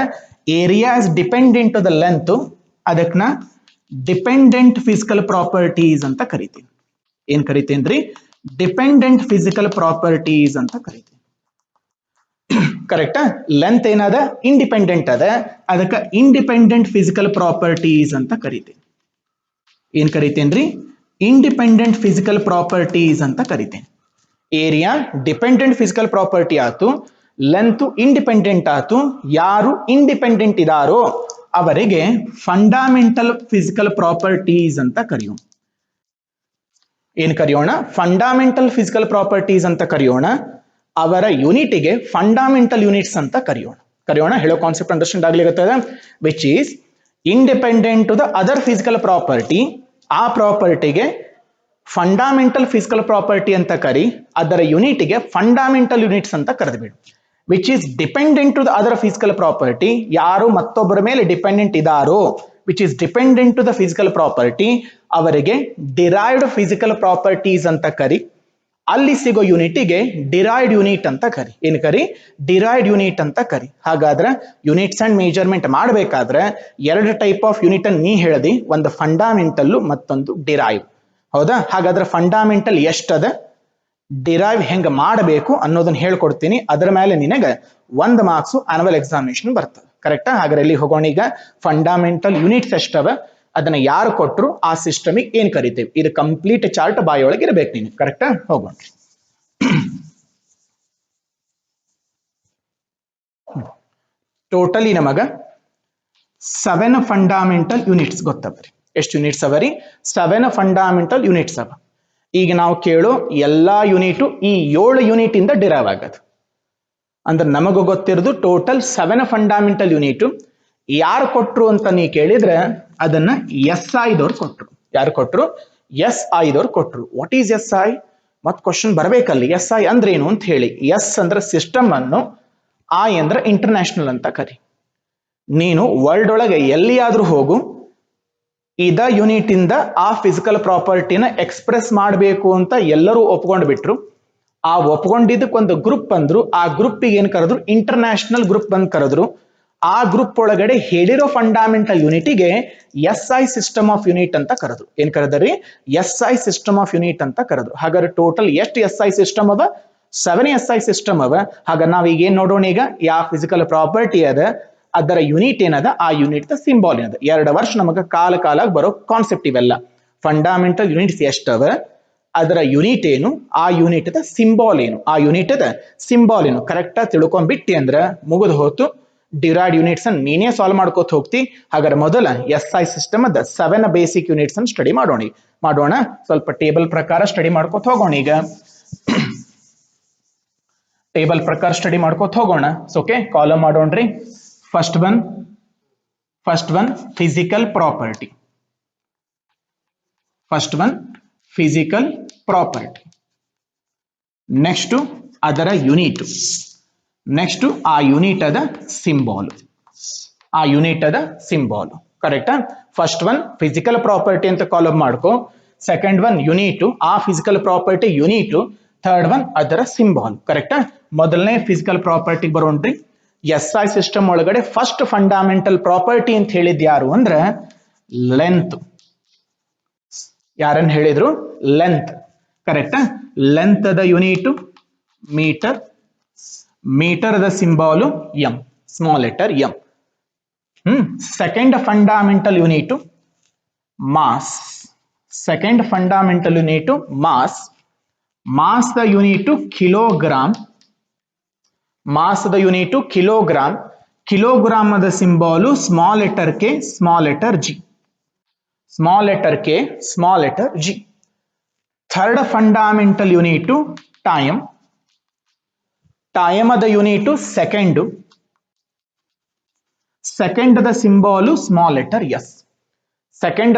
area is dependent to the length. ಅದಕ್ಕೆ ನಾ ಡಿಪೆಂಡೆಂಟ್ ಫಿಸಿಕಲ್ ಪ್ರಾಪರ್ಟೀಸ್ ಅಂತ ಕರಿತೀನಿ. ಏನ್ ಕರಿತೇನ್ರಿ? ಡಿಪೆಂಡೆಂಟ್ ಫಿಸಿಕಲ್ ಪ್ರಾಪರ್ಟೀಸ್ ಅಂತ ಕರಿತೀನಿ. ಕರೆಕ್ಟಾ? ಲೆಂತ್ ಏನದ? ಇಂಡಿಪೆಂಡೆಂಟ್ ಅದ. ಅದಕ್ಕೆ ಇಂಡಿಪೆಂಡೆಂಟ್ ಫಿಸಿಕಲ್ ಪ್ರಾಪರ್ಟೀಸ್ ಅಂತ ಕರಿತೀನಿ. ಏನ್ ಕರಿತೇನ್ರಿ? ಇಂಡಿಪೆಂಡೆಂಟ್ ಫಿಸಿಕಲ್ ಪ್ರಾಪರ್ಟೀಸ್ ಅಂತ ಕರಿತೇನೆ. ಏರಿಯಾ ಡಿಪೆಂಡೆಂಟ್ ಫಿಸಿಕಲ್ ಪ್ರಾಪರ್ಟಿ ಆತು, ಲೆಂತ್ ಇಂಡಿಪೆಂಡೆಂಟ್ ಆತು. ಯಾರು ಇಂಡಿಪೆಂಡೆಂಟ್ ಇದಾರೋ ಅವರಿಗೆ ಫಂಡಾಮೆಂಟಲ್ ಫಿಸಿಕಲ್ ಪ್ರಾಪರ್ಟೀಸ್ ಅಂತ ಕರೆಯೋಣ. ಏನ್ ಕರೆಯೋಣ? ಫಂಡಾಮೆಂಟಲ್ ಫಿಸಿಕಲ್ ಪ್ರಾಪರ್ಟೀಸ್ ಅಂತ ಕರೆಯೋಣ. ಅವರ ಯೂನಿಟ್ಗೆ ಫಂಡಾಮೆಂಟಲ್ ಯೂನಿಟ್ಸ್ ಅಂತ ಕರೆಯೋಣ. ಹೇಳೋ ಕಾನ್ಸೆಪ್ಟ್ ಅಂಡರ್ಸ್ಟ್ಯಾಂಡ್ ಆಗ್ಲಿಕ್ಕೆ. Which is independent to the other physical property. ಆ ಪ್ರಾಪರ್ಟಿಗೆ ಫಂಡಾಮೆಂಟಲ್ ಫಿಸಿಕಲ್ ಪ್ರಾಪರ್ಟಿ ಅಂತ ಕರಿ, ಅದರ ಯೂನಿಟ್ಗೆ ಫಂಡಾಮೆಂಟಲ್ ಯೂನಿಟ್ಸ್ ಅಂತ ಕರೆದ್ಬಿಡು. Which is dependent to the other physical property. ಯಾರು ಮತ್ತೊಬ್ಬರ ಮೇಲೆ ಡಿಪೆಂಡೆಂಟ್ ಇದಾರೋ, which is dependent to the physical property, ಅವರಿಗೆ ಡಿರೈವ್ಡ್ ಫಿಸಿಕಲ್ ಪ್ರಾಪರ್ಟೀಸ್ ಅಂತ ಕರಿ. ಅಲ್ಲಿ ಸಿಗೋ ಯೂನಿಟ್ಗೆ ಡಿರೈವ್ಡ್ ಯೂನಿಟ್ ಅಂತ ಕರಿ. ಏನ್ ಕರಿ? ಡಿರೈವ್ಡ್ ಯೂನಿಟ್ ಅಂತ ಕರಿ. ಹಾಗಾದ್ರೆ ಯೂನಿಟ್ಸ್ ಅಂಡ್ ಮೆಜರ್ಮೆಂಟ್ ಮಾಡಬೇಕಾದ್ರೆ 2 ಟೈಪ್ ಆಫ್ ಯೂನಿಟ್ ಅನ್ನು ನೀ ಹೇಳ್ದಿ. ಒಂದು ಫಂಡಾಮೆಂಟಲ್, ಮತ್ತೊಂದು ಡಿರೈವ್. ಹೌದಾ? ಹಾಗಾದ್ರೆ ಫಂಡಾಮೆಂಟಲ್ ಎಷ್ಟದ, ಡಿರೈವ್ ಹೆಂಗ ಮಾಡಬೇಕು ಅನ್ನೋದನ್ನ ಹೇಳ್ಕೊಡ್ತೀನಿ. ಅದರ ಮೇಲೆ ನಿನಗೆ 1 ಮಾರ್ಕ್ಸ್ ಆನ್ಯುವಲ್ ಎಕ್ಸಾಮಿನೇಷನ್ ಬರ್ತದೆ. ಕರೆಕ್ಟಾ? ಹಾಗಾದ್ರೆ ಇಲ್ಲಿ ಹೋಗೋಣ. ಈಗ ಫಂಡಾಮೆಂಟಲ್ ಯೂನಿಟ್ಸ್ ಎಷ್ಟವ, ಅದನ್ನ ಯಾರು ಕೊಟ್ಟರು, ಆ ಸಿಸ್ಟಮಿಗೆ ಏನ್ ಕರಿತೇವೆ. ಇದು ಕಂಪ್ಲೀಟ್ ಚಾರ್ಟ್ ಬಾಯೊಳಗೆ ಇರಬೇಕು ನೀನು. ಕರೆಕ್ಟಾ? ಹೋಗೋಣ. ಟೋಟಲಿ ನಮಗ 7 ಫಂಡಾಮೆಂಟಲ್ ಯೂನಿಟ್ಸ್ ಗೊತ್ತವ್ರಿ. ಎಷ್ಟು ಯೂನಿಟ್ಸ್ ಅವ ರೀ? 7 ಫಂಡಾಮೆಂಟಲ್ ಯೂನಿಟ್ಸ್ ಅವ. ಈಗ ನಾವು ಕೇಳೋ ಎಲ್ಲಾ ಯೂನಿಟು ಈ 7 ಯೂನಿಟ್ ಇಂದ ಡಿರೈವ್ ಆಗದು. ಅಂದ್ರೆ ನಮಗ ಗೊತ್ತಿರೋದು ಟೋಟಲ್ 7 ಫಂಡಾಮೆಂಟಲ್ ಯೂನಿಟ್. ಯಾರು ಕೊಟ್ರು ಅಂತ ನೀ ಕೇಳಿದ್ರೆ ಅದನ್ನ SI ದವ್ರು ಕೊಟ್ರು. ಯಾರು ಕೊಟ್ರು? SI ದವ್ರು ಕೊಟ್ರು. What is SI? ಮತ್ ಕ್ವಶನ್ ಬರ್ಬೇಕಲ್ಲಿ SI ಅಂದ್ರೆ ಏನು ಅಂತ ಹೇಳಿ. ಎಸ್ ಅಂದ್ರೆ ಸಿಸ್ಟಮ್ ಅನ್ನು, I ಅಂದ್ರೆ ಇಂಟರ್ನ್ಯಾಷನಲ್ ಅಂತ ಕರಿ. ನೀನು ವರ್ಲ್ಡ್ ಒಳಗೆ ಎಲ್ಲಿಯಾದ್ರೂ ಹೋಗು, ಇದ ಯೂನಿಟ್ ಇಂದ ಆ ಫಿಸಿಕಲ್ ಪ್ರಾಪರ್ಟಿನ ಎಕ್ಸ್ಪ್ರೆಸ್ ಮಾಡಬೇಕು ಅಂತ ಎಲ್ಲರೂ ಒಪ್ಕೊಂಡು ಬಿಟ್ರು. ಆ ಒಪ್ಕೊಂಡಿದ್ದಕ್ಕೊಂದು ಗ್ರೂಪ್ ಬಂದ್ರು. ಆ ಗ್ರೂಪಿಗೆ ಏನ್ ಕರೆದ್ರು? ಇಂಟರ್ನ್ಯಾಷನಲ್ ಗ್ರೂಪ್ ಬಂದ್ ಕರೆದ್ರು. ಆ ಗ್ರೂಪ್ ಒಳಗಡೆ ಹೇಳಿರೋ ಫಂಡಾಮೆಂಟಲ್ ಯೂನಿಟಿಗೆ SI ಸಿಸ್ಟಮ್ ಆಫ್ ಯೂನಿಟ್ ಅಂತ ಕರೆದ್ರು. ಏನ್ ಕರೆದ್ರಿ? SI ಸಿಸ್ಟಮ್ ಆಫ್ ಯೂನಿಟ್ ಅಂತ ಕರೆದ್ರು. ಹಾಗಾದ್ರೆ ಟೋಟಲ್ ಎಷ್ಟು SI ಸಿಸ್ಟಮ್ ಅವ? 7 SI ಸಿಸ್ಟಮ್ ಅವ. ಹಾಗ ನಾವ್ ಈಗ ಏನ್ ನೋಡೋಣ? ಈಗ ಯಾವ ಫಿಸಿಕಲ್ ಪ್ರಾಪರ್ಟಿ ಅದ, ಅದರ ಯೂನಿಟ್ ಏನದ, ಆ ಯೂನಿಟ್ ದ ಸಿಂಬಾಲ್ ಏನದ. 2 ವರ್ಷ ನಮಗ ಕಾಲ ಬರೋ ಕಾನ್ಸೆಪ್ಟ್ ಇವೆಲ್ಲ. ಫಂಡಾಮೆಂಟಲ್ ಯೂನಿಟ್ಸ್ ಎಷ್ಟವ, ಅದರ ಯೂನಿಟ್ ಏನು, ಆ ಯೂನಿಟ್ ದ ಸಿಂಬಾಲ್ ಏನು, ಆ ಯೂನಿಟ್ ದ ಸಿಂಬಾಲ್ ಏನು ಕರೆಕ್ಟ್ ಆಗಿ ತಿಳ್ಕೊಂಡ್ಬಿಟ್ಟಿ ಅಂದ್ರ ಮುಗಿದು ಹೋತು. ಡಿರೈವ್ಡ್ ಯೂನಿಟ್ಸ್ ಅನ್ನು ನೀನೇ ಸಾಲ್ವ್ ಮಾಡ್ಕೋತ ಹೋಗ್ತಿ. ಹಾಗಾದ್ರೆ ಮೊದಲ SI ಸಿಸ್ಟಮ್ ಅದ 7 ಬೇಸಿಕ್ ಯೂನಿಟ್ಸ್ ಅನ್ನು ಸ್ಟಡಿ ಮಾಡೋಣ. ಸ್ವಲ್ಪ ಟೇಬಲ್ ಪ್ರಕಾರ ಸ್ಟಡಿ ಮಾಡ್ಕೋತ ಹೋಗೋಣ. ಈಗ ಟೇಬಲ್ ಪ್ರಕಾರ ಸ್ಟಡಿ ಮಾಡ್ಕೋತ ಹೋಗೋಣ. ಓಕೆ, ಕಾಲಮ್ ಮಾಡೋಣ್ರಿ. First one physical property. Next ಅದರ ಯೂನಿಟ್. ನೆಕ್ಸ್ಟ್ ಆ ಯೂನಿಟ್ ಅದ ಸಿಂಬಾಲ್. ಕರೆಕ್ಟಾ? ಫಸ್ಟ್ ಒನ್ ಫಿಸಿಕಲ್ ಪ್ರಾಪರ್ಟಿ ಅಂತ ಕಾಲಮ್ ಮಾಡ್ಕೋ. ಸೆಕೆಂಡ್ ಒನ್ ಯೂನಿಟ್, ಆ physical property unit. Third one ಅದರ ಸಿಂಬಾಲ್. ಕರೆಕ್ಟಾ? ಮೊದಲನೇ ಫಿಸಿಕಲ್ ಪ್ರಾಪರ್ಟಿ ಬರೋಣ್ರಿ. SI ಸಿಸ್ಟಮ್ ಒಳಗಡೆ ಫಸ್ಟ್ ಫಂಡಾಮೆಂಟಲ್ ಪ್ರಾಪರ್ಟಿ ಅಂತ ಹೇಳಿದ್ ಯಾರು ಅಂದ್ರ ಲೆಂತ್. ಯಾರನ್ನ ಹೇಳಿದ್ರು? ಲೆಂತ್. ಕರೆಕ್ಟಾ? ಲೆಂತ್ ಅದ ಯೂನಿಟ್ ಮೀಟರ್. ಮೀಟರ್ ದ symbol m, small letter m. Second fundamental unit mass. Mass ದ ಯೂನಿಟ್ ಕಿಲೋಗ್ರಾಮ್. ಕಿಲೋಗ್ರಾಮ್ ದ symbol small letter k, small letter g. Third fundamental unit time. Time ದ unit second. Second ದ symbol small letter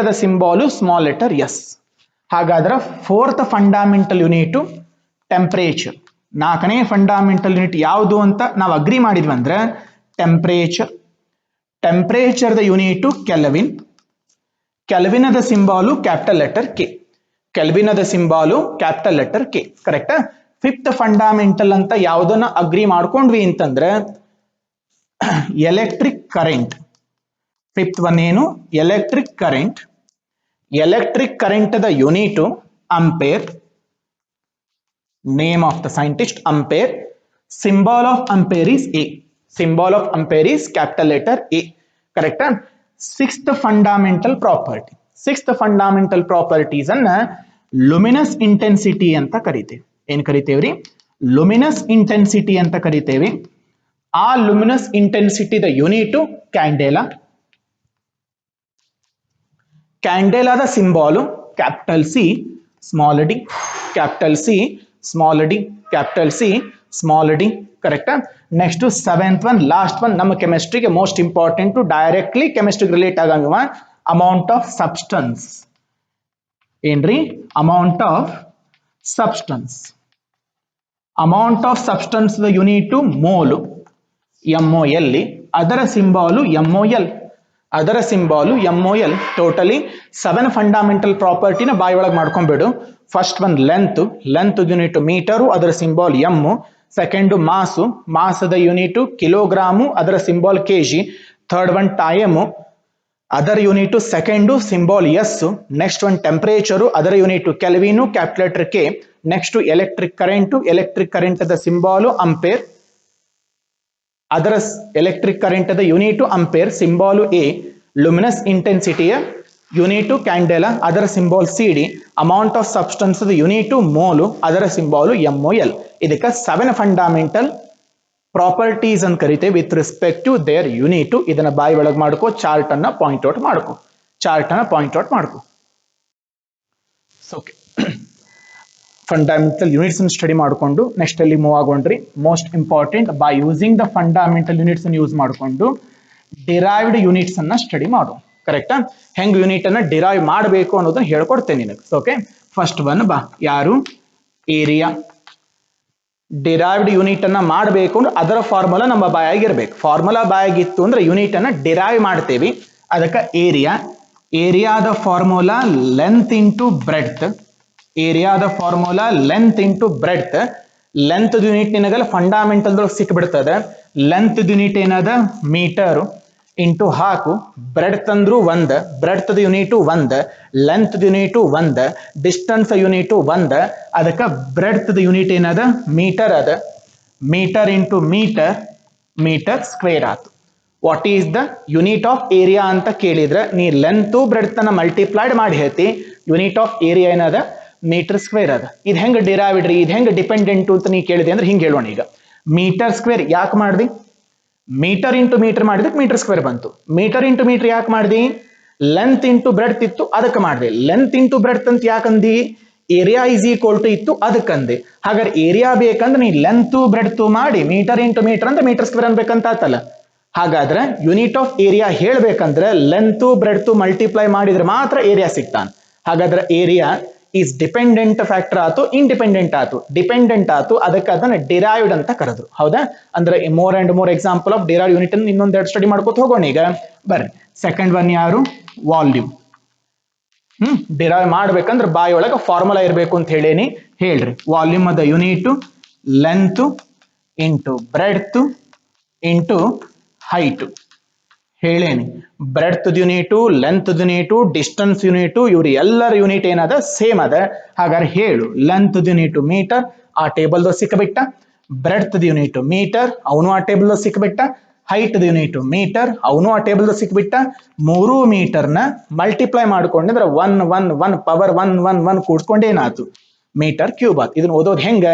s. ಹಾಗಾದ್ರೆ fourth fundamental unit temperature. 4ನೇ fundamental unit ಯಾವುದು ಅಂತ ನಾವು agree ಮಾಡಿದ್ವಿ ಅಂದ್ರೆ ಟೆಂಪರೇಚರ್. ಟೆಂಪರೇಚರ್ ದ ಯೂನಿಟ್ ಕೆಲ್ವಿನ್. ಕೆಲ್ವಿನ್ ದ ಸಿಂಬಾಲು ಕ್ಯಾಪಿಟಲ್ ಲೆಟರ್ ಕೆ. ಕರೆಕ್ಟಾ? ಫಿಫ್ತ್ ಫಂಡಾಮೆಂಟಲ್ ಅಂತ ಯಾವುದನ್ನ ಅಗ್ರಿ ಮಾಡ್ಕೊಂಡ್ವಿ ಅಂತಂದ್ರೆ ಎಲೆಕ್ಟ್ರಿಕ್ ಕರೆಂಟ್. ಫಿಫ್ತ್ ಒನ್ ಏನು? Electric current. The unit ampere. Name of the scientist ampere. Symbol of ampere is A. Symbol of ampere is capital letter A. ಕರೆಕ್ಟಾ? Sixth fundamental properties ಅನ್ನ luminous intensity ಅಂತ ಕರಿತೇವೆ. ಏನ್ ಕರಿತೇವ್ರಿ? Luminous intensity ಅಂತ ಕರಿತೇವೆ. ಆ luminous intensity the unit candela. ಕ್ಯಾಂಡೆಲಾದ symbol capital C, small D. ಕರೆಕ್ಟಾ? Next seventh one, last one, ನಮ್ಮ ಕೆಮಿಸ್ಟ್ರಿಗೆ ಮೋಸ್ಟ್ ಇಂಪಾರ್ಟೆಂಟ್, ಡೈರೆಕ್ಟ್ಲಿ ಕೆಮಿಸ್ಟ್ರಿಗೆ ರಿಲೇಟ್ ಆಗಂಗಿವ, ಅಮೌಂಟ್ ಆಫ್ ಸಬ್ಸ್ಟೆನ್ಸ್. ಏನ್ರಿ? ಅಮೌಂಟ್ ಆಫ್ ಸಬ್ಸ್ಟೆನ್ಸ್ ದ ಯೂನಿಟ್ ಮೋಲ್, MOL. ಅದರ ಸಿಂಬಾಲು MOL. ಟೋಟಲಿ 7 ಫಂಡಾಮೆಂಟಲ್ ಪ್ರಾಪರ್ಟಿನ ಬಾಯಿ ಒಳಗೆ ಮಾಡ್ಕೊಂಡ್ಬಿಡು. First one length unit metre, ಅದರ ಸಿಂಬಾಲ್ m. ಸೆಕೆಂಡ್ ಮಾಸದ ಯೂನಿಟ್ ಕಿಲೋಗ್ರಾಮು, ಅದರ symbol kg. Third one time, ಅದರ unit second, symbol s. Next one temperature, ಅದರ unit kelvin, capital letter k. Next electric current ದ ಸಿಂಬಾಲು ಅಂಪೇರ್. ಅದರ electric current the unit umpire, symbol A. Luminous ಇಂಟೆನ್ಸಿಟಿಯ unit candela, ಅದರ symbol CD. Amount of substance ದ unit mole, ಅದರ symbol MOL. ಇದಕ್ಕೆ 7 fundamental properties ಅಂತ ಕರಿತೇವೆ with respect to their unit. ಇದನ್ನ ಬಾಯಿ ಒಳಗೆ ಮಾಡ್ಕೋ, ಚಾರ್ಟ್ ಅನ್ನ ಪಾಯಿಂಟ್ ಔಟ್ ಮಾಡ್ಕೋ. ಚಾರ್ಟ್ ಅನ್ನ ಪಾಯಿಂಟ್ ಔಟ್ ಮಾಡ್ಕೊ. ಓಕೆ, ಫಂಡಮೆಂಟಲ್ ಯೂನಿಟ್ಸ್ ಸ್ಟಡಿ ಮಾಡಿಕೊಂಡು ನೆಕ್ಸ್ಟ್ ಅಲ್ಲಿ ಮೂವ್ ಆಗೋಣ್ರಿ. Most important, by using the fundamental units use ಮಾಡಿಕೊಂಡು ಡಿರೈವ್ಡ್ ಯೂನಿಟ್ಸ್ ಅನ್ನ ಸ್ಟಡಿ ಮಾಡು. ಕರೆಕ್ಟಾ? ಹೆಂಗ್ ಯೂನಿಟ್ ಅನ್ನ ಡಿರೈವ್ ಮಾಡಬೇಕು ಅನ್ನೋದನ್ನ ಹೇಳ್ಕೊಡ್ತೇನೆ ನಿನಗೆ. ಓಕೆ, ಫಸ್ಟ್ ಒನ್ ಬಾ, ಯಾರು? ಏರಿಯಾ. ಡಿರೈವ್ಡ್ ಯೂನಿಟ್ ಅನ್ನ ಮಾಡಬೇಕು ಅಂದ್ರೆ ಅದರ ಫಾರ್ಮುಲಾ ನಮ್ಮ ಬಾಯಾಗಿರ್ಬೇಕು. ಫಾರ್ಮುಲಾ ಬಾಯಾಗಿತ್ತು ಅಂದ್ರೆ ಯೂನಿಟ್ ಅನ್ನ ಡಿರೈವ್ ಮಾಡ್ತೇವಿ. ಅದಕ್ಕೆ ಏರಿಯಾ, ಏರಿಯಾದ ಫಾರ್ಮುಲಾ ಲೆಂತ್ ಇಂಟು ಬ್ರೆಡ್ತ್. ಏರಿಯಾದ formula length into breadth. Length unit ನಿನಗಲ್ಲ ಫಂಡಮೆಂಟಲ್ ಸಿಕ್ಬಿಡ್ತದೆ. ಲೆಂತ್ ಯೂನಿಟ್ ಏನದ? ಮೀಟರ್ ಇಂಟು ಹಾಕು. ಬ್ರೆಡ್ತ್ ಅಂದ್ರು ಒಂದ್, ಬ್ರೆಡ್ತ್ ಯೂನಿಟ್ ಒಂದ್, ಲೆಂತ್ ಯೂನಿಟ್ ಒಂದ್, ಡಿಸ್ಟೆನ್ಸ್ ಯೂನಿಟ್ ಒಂದ್. ಅದಕ್ಕೆ ಬ್ರೆಡ್ತ್ ಯೂನಿಟ್ ಏನದ? ಮೀಟರ್ ಅದ. Metre into metre, metre square ಆತು. What is the unit of area ಅಂತ ಕೇಳಿದ್ರೆ ನೀ ಲೆಂತ್ ಬ್ರೆಡ್ತ್ ಅನ್ನ ಮಲ್ಟಿಪ್ಲೈಡ್ ಮಾಡಿ ಹೇಳ್ತಿ. ಯೂನಿಟ್ ಆಫ್ ಏರಿಯಾ ಏನದ? ಮೀಟರ್ ಸ್ಕ್ವೇರ್ ಅದ. ಇದು ಹೆಂಗ್ ಡಿರೈವ್ಡ್ರಿ, ಇದು ಹೆಂಗ್ ಡಿಪೆಂಡೆಂಟ್ ಅಂತ ನೀ ಕೇಳಿದೆ ಅಂದ್ರೆ ಹಿಂಗೆ ಹೇಳೋಣ. ಈಗ ಮೀಟರ್ ಸ್ಕ್ವೇರ್ ಯಾಕೆ ಮಾಡ್ದಿ? ಮೀಟರ್ ಇಂಟು ಮೀಟರ್ ಮಾಡಿದಕ್ಕೆ ಮೀಟರ್ ಸ್ಕ್ವೇರ್ ಬಂತು. ಮೀಟರ್ ಇಂಟು ಮೀಟರ್ ಯಾಕೆ ಮಾಡ್ದಿ? ಲೆಂತ್ ಇಂಟು ಬ್ರೆಡ್ತ್ ಇತ್ತು ಅದಕ್ಕೆ ಮಾಡಿದೆ. ಲೆಂತ್ ಇಂಟು ಬ್ರೆಡ್ತ್ ಅಂತ ಯಾಕಂದಿ? ಏರಿಯಾ ಈಸ್ ಈಕ್ವಲ್ ಟು ಇತ್ತು ಅದಕ್ಕಂದೆ. ಹಾಗಾದ್ರೆ ಏರಿಯಾ ಬೇಕಂದ್ರೆ ನೀ ಲೆಂತ್ ಬ್ರೆಡ್ತ್ ಮಾಡಿ ಮೀಟರ್ ಇಂಟು ಮೀಟರ್ ಅಂದ್ರೆ ಮೀಟರ್ ಸ್ಕ್ವೇರ್ ಅನ್ಬೇಕಂತ ಆತಲ್ಲ. ಹಾಗಾದ್ರೆ ಯೂನಿಟ್ ಆಫ್ ಏರಿಯಾ ಹೇಳ್ಬೇಕಂದ್ರೆ ಲೆಂತ್ ಬ್ರೆಡ್ತ್ ಮಲ್ಟಿಪ್ಲೈ ಮಾಡಿದ್ರೆ ಮಾತ್ರ ಏರಿಯಾ ಸಿಗ್ತಾನೆ. ಹಾಗಾದ್ರೆ ಏರಿಯಾ ಈಸ್ ಡಿಪೆಂಡೆಂಟ್ ಫ್ಯಾಕ್ಟರ್ ಆತು, ಇಂಡಿಪೆಂಡೆಂಟ್ ಆತು? ಡಿಪೆಂಡೆಂಟ್ ಆತು, ಅದಕ್ಕೆ ಅದನ್ನ ಡಿರೈವ್ಡ್ ಅಂತ ಕರೆದ್ರು. ಹೌದಾ? ಅಂದ್ರೆ more and more example of derived unit ಅನ್ನು ಇನ್ನೊಂದೆರಡು ಸ್ಟಡಿ ಮಾಡ್ಕೋತ ಹೋಗೋಣ. ಈಗ ಬರ್ರಿ, ಸೆಕೆಂಡ್ ಒನ್ ಯಾರು? ವಾಲ್ಯೂಮ್. ಡಿರೈವ್ ಮಾಡ್ಬೇಕಂದ್ರೆ ಬಾಯಿ ಒಳಗೆ ಫಾರ್ಮುಲಾ ಇರಬೇಕು ಅಂತ ಹೇಳೇನಿ. ಹೇಳ್ರಿ, ವಾಲ್ಯೂಮ್ ಅದ unit length into breadth into height. ಹೇಳೇನಿ, breadth unit, length unit, distance unit, ಇವ್ರು ಎಲ್ಲರ ಯೂನಿಟ್ ಏನದ? ಸೇಮ್ ಅದ. ಹಾಗಾದ್ರೆ ಹೇಳು, ಲೆಂತ್ ಯೂನಿಟ್ ಮೀಟರ್, ಆ ಟೇಬಲ್ ಸಿಕ್ಕಬಿಟ್ಟ. ಬ್ರೆಡ್ತ್ ಯೂನಿಟ್ ಮೀಟರ್, ಅವನು ಆ ಟೇಬಲ್ ಸಿಕ್ಬಿಟ್ಟ. ಹೈಟ್ ಯೂನಿಟ್ ಮೀಟರ್, ಅವನು ಆ ಟೇಬಲ್ ಸಿಕ್ಬಿಟ್ಟ. ಮೂರು ಮೀಟರ್ನ ಮಲ್ಟಿಪ್ಲೈ ಮಾಡ್ಕೊಂಡಿದ್ರೆ 1 1 1 ಪವರ್ 1 1 1 ಕೂಡ್ಸ್ಕೊಂಡೇನಾತು? ಮೀಟರ್ ಕ್ಯೂಬ್ ಆತು. ಇದನ್ನ ಓದೋದು ಹೆಂಗ?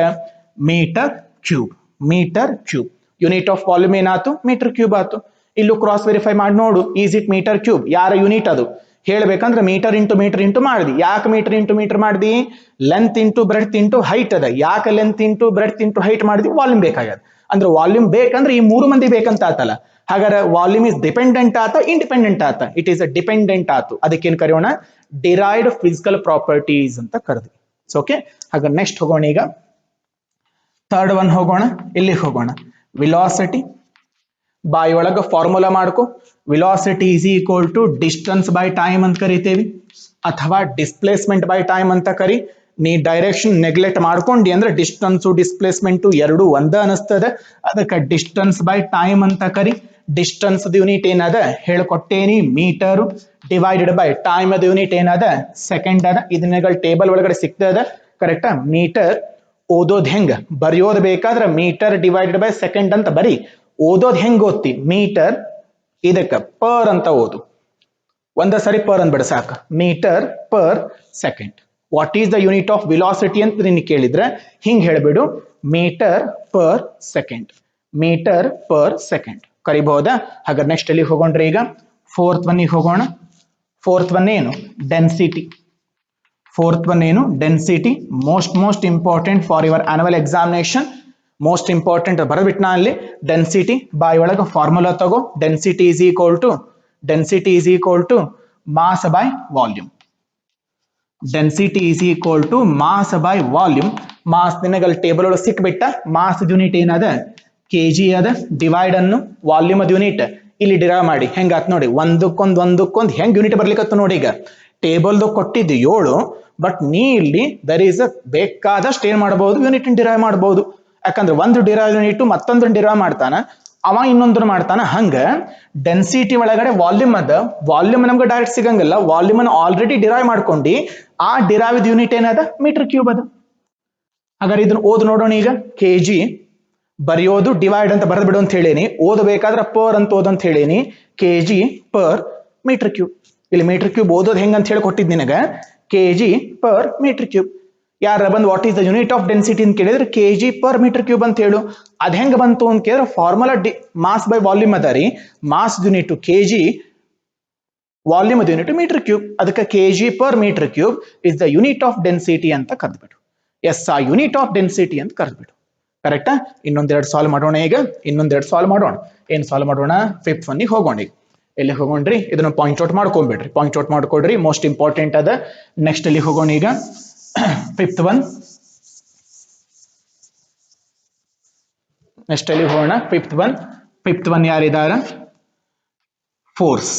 Metre cube, metre cube. Unit of volume ಏನಾತು? ಮೀಟರ್ ಕ್ಯೂಬ್ ಆತು. ಇಲ್ಲೂ ಕ್ರಾಸ್ ವೆರಿಫೈ ಮಾಡಿ ನೋಡು, ಈಸ್ ಇಟ್ ಮೀಟರ್ ಕ್ಯೂಬ್? ಯಾರ ಯೂನಿಟ್ ಅದು ಹೇಳ್ಬೇಕಂದ್ರೆ ಮೀಟರ್ ಇಂಟು ಮಾಡ್ದಿ. ಯಾಕೆ ಮೀಟರ್ ಇಂಟು ಮೀಟರ್ ಮಾಡ್ದಿ? Length into breadth into height ಅದ. ಯಾಕೆ length into breadth into height ಮಾಡ್ದಿ? ವಾಲ್ಯೂಮ್ ಬೇಕಾಗ್ಯದ. ಅಂದ್ರೆ ವಾಲ್ಯೂಮ್ ಬೇಕಂದ್ರೆ ಈ ಮೂರು ಮಂದಿ ಬೇಕಂತ ಆತಲ್ಲ. ಹಾಗಾದ್ರೆ ವಾಲ್ಯೂಮ್ ಇಸ್ ಡಿಪೆಂಡೆಂಟ್ ಆತ, ಇಂಡಿಪೆಂಡೆಂಟ್ ಆತ? ಇಟ್ ಈಸ್ ಅ ಡಿಪೆಂಡೆಂಟ್ ಆತು. ಅದಕ್ಕೇನು ಕರೆಯೋಣ? ಡಿರೈವ್ಡ್ ಫಿಸಿಕಲ್ ಪ್ರಾಪರ್ಟೀಸ್ ಅಂತ ಕರೆದ್ವಿ. ಓಕೆ, ಹಾಗಾದ್ರೆ ನೆಕ್ಸ್ಟ್ ಹೋಗೋಣ. ಈಗ ಥರ್ಡ್ ಒನ್ ಹೋಗೋಣ. ಇಲ್ಲಿಗೆ ಹೋಗೋಣ. ವೆಲಾಸಿಟಿ. ಬಾಯಿ ಒಳಗ ಫಾರ್ಮುಲಾ ಮಾಡ್ಕೊ. Velocity is equal to distance by time ಅಂತ ಕರಿತೇವಿ, ಅಥವಾ ಡಿಸ್ಪ್ಲೇಸ್ಮೆಂಟ್ ಬೈ ಟೈಮ್ ಅಂತ ಕರಿ. ನೀ ಡೈರೆಕ್ಷನ್ ನೆಗ್ಲೆಕ್ಟ್ ಮಾಡ್ಕೊಂಡಿ ಅಂದ್ರೆ ಡಿಸ್ಟೆನ್ಸ್ ಡಿಸ್ಪ್ಲೇಸ್ಮೆಂಟ್ ಎರಡು ಒಂದ ಅನಿಸ್ತದೆ. ಅದಕ್ಕೆ ಡಿಸ್ಟೆನ್ಸ್ ಬೈ ಟೈಮ್ ಅಂತ ಕರಿ. ಡಿಸ್ಟೆನ್ಸ್ ಯೂನಿಟ್ ಏನದ ಹೇಳ್ಕೊಟ್ಟೇನಿ, metre, divided by time unit ಏನದ? ಸೆಕೆಂಡ್ ಅದ. ಇದನ್ನ ಟೇಬಲ್ ಒಳಗಡೆ ಸಿಗ್ತದ. ಕರೆಕ್ಟಾ? ಮೀಟರ್ ಓದೋದ್ ಹೆಂಗ? ಬರೆಯೋದ್ ಬೇಕಾದ್ರೆ ಮೀಟರ್ ಡಿವೈಡೆಡ್ ಬೈ ಸೆಕೆಂಡ್ ಅಂತ ಬರಿ. ಓದೋದ್ ಹೆಂಗ್ ಓದ್ತಿ? ಮೀಟರ್ ಇದಕ್ಕ ಪರ್ ಅಂತ ಓದು. ಒಂದ ಸರಿ ಪರ್ ಅಂದ್ಬಿಡ ಸಾಕ. Metre per second. What is the unit of velocity ಅಂತ ನಿನ್ ಕೇಳಿದ್ರೆ ಹಿಂಗ್ ಹೇಳ್ಬಿಡು, metre per second, metre per second ಕರಿಬಹುದಾ? ಹಾಗಾದ್ರೆ ನೆಕ್ಸ್ಟ್ ಎಲ್ಲಿ ಹೋಗೋಣ್ರಿ? ಈಗ ಫೋರ್ತ್ ಒನ್ನಿಗೆ ಹೋಗೋಣ. ಫೋರ್ತ್ ಒನ್ ಏನು? ಡೆನ್ಸಿಟಿ. ಫೋರ್ತ್ ಒನ್ ಏನು? Density. Most important for your annual examination. Most important ಬರಬಿಟ್ನಾ ಅಲ್ಲಿ. ಡೆನ್ಸಿಟಿ ಬಾಯಿ ಒಳಗ ಫಾರ್ಮುಲಾ ತಗೋ. Density is equal to mass by volume. Density is equal to mass by volume. Mass ನಿನಗಲ್ಲಿ table ಒಳಗೆ ಸಿಕ್ಬಿಟ್ಟ. Mass unit ಏನದ? KG ಅದ. Divide ಅನ್ನು volume ಅದ ಯೂನಿಟ್ ಇಲ್ಲಿ ಡಿರೈವ್ ಮಾಡಿ. ಹೆಂಗಾತ್ ನೋಡಿ, ಒಂದಕ್ಕೊಂದ್ ಹೆಂಗ್ ಯೂನಿಟ್ ಬರ್ಲಿಕ್ಕತ್ತು ನೋಡಿ. ಈಗ ಟೇಬಲ್ದು ಕೊಟ್ಟಿದ್ದು 7, ಬಟ್ ನೀ ಇಲ್ಲಿ ದರ್ ಈಸ್ ಅ ಬೇಕಾದಷ್ಟು ಏನ್ ಮಾಡಬಹುದು? ಯೂನಿಟ್ ಡಿರೈವ್ ಮಾಡಬಹುದು. ಯಾಕಂದ್ರೆ ಒಂದು ಡಿರೈವ್ ಯೂನಿಟ್ ಮತ್ತೊಂದು ಡಿರೈವ್ ಮಾಡ್ತಾನ, ಅವ ಇನ್ನೊಂದನ್ನು ಮಾಡ್ತಾನ. ಹಂಗ ಡೆನ್ಸಿಟಿ ಒಳಗಡೆ ವಾಲ್ಯೂಮ್ ಅದ. ವಾಲ್ಯೂಮ್ ನಮ್ಗೆ ಡೈರೆಕ್ಟ್ ಸಿಗಂಗಿಲ್ಲ. ವಾಲ್ಯೂಮ್ ಅನ್ನು ಆಲ್ರೆಡಿ ಡಿರೈವ್ ಮಾಡ್ಕೊಂಡು ಆ ಡಿರೈವ್ ಯೂನಿಟ್ ಏನದ? ಮೀಟರ್ ಕ್ಯೂಬ್ ಅದ. ಹಾಗಾದ್ರೆ ಇದನ್ನ ಓದ್ ನೋಡೋಣ. ಈಗ ಕೆಜಿ ಬರೆಯೋದು ಡಿವೈಡ್ ಅಂತ ಬರೆದು ಬಿಡು ಅಂತ ಹೇಳೇನಿ. ಓದಬೇಕಾದ್ರೆ ಪರ್ ಅಂತ ಓದಂತ ಹೇಳೇನಿ. KG per metre cube. ಇಲ್ಲಿ ಮೀಟರ್ ಕ್ಯೂಬ್ ಓದೋದು ಹೆಂಗ ಅಂತ ಹೇಳಿ ಕೊಟ್ಟಿದ್ ನಿನಗ. KG per metre cube. ಯಾರ ಬಂದು what is the unit of density ಅಂತ ಕೇಳಿದ್ರೆ ಕೆಜಿ ಪರ್ ಮೀಟರ್ ಕ್ಯೂಬ್ ಅಂತ ಹೇಳು. ಅದ್ ಹೆಂಗ್ ಬಂತು ಅಂತ ಕೇಳಿದ್ರೆ ಫಾರ್ಮುಲಾ ಮಾಸ್ ಬೈ ವಾಲ್ಯೂಮ್ ಅದ ರೀ. ಮಾಸ್ ಯೂನಿಟ್ ಕೆಜಿ ವಾಲ್ಯೂಮ್ ಅದು ಯೂನಿಟ್ ಮೀಟರ್ ಕ್ಯೂಬ್, ಅದಕ್ಕೆ KG per metre cube is the unit of density ಅಂತ ಕರೆದ್ಬಿಡು. Is a unit of density ಅಂತ ಕರೆದ್ಬಿಡು. ಕರೆಕ್ಟಾ? ಇನ್ನೊಂದೆರಡು ಸಾಲ್ವ್ ಮಾಡೋಣ. ಈಗ ಇನ್ನೊಂದೆರಡು ಸಾಲ್ವ್ ಮಾಡೋಣ. ಏನ್ ಸಾಲ್ವ್ ಮಾಡೋಣ? 5th ಒನ್ನಿಗೆ ಹೋಗೋಣ. ಈಗ ಎಲ್ಲಿ ಹೋಗೋಣ್ರಿ? ಇದನ್ನ ಪಾಯಿಂಟ್ ಔಟ್ ಮಾಡ್ಕೊಂಡ್ಬಿಡ್ರಿ. ಪಾಯಿಂಟ್ ಔಟ್ ಮಾಡ್ಕೊಡ್ರಿ, ಮೋಸ್ಟ್ ಇಂಪಾರ್ಟೆಂಟ್ ಅದ. ನೆಕ್ಸ್ಟ್ ಅಲ್ಲಿ ಹೋಗೋಣ. ಈಗ 5th ಒನ್. ನೆಕ್ಸ್ಟ್ ಅಲ್ಲಿ ಹೋಗೋಣ. 5th ಒನ್ ಯಾರಿದಾರ? ಫೋರ್ಸ್.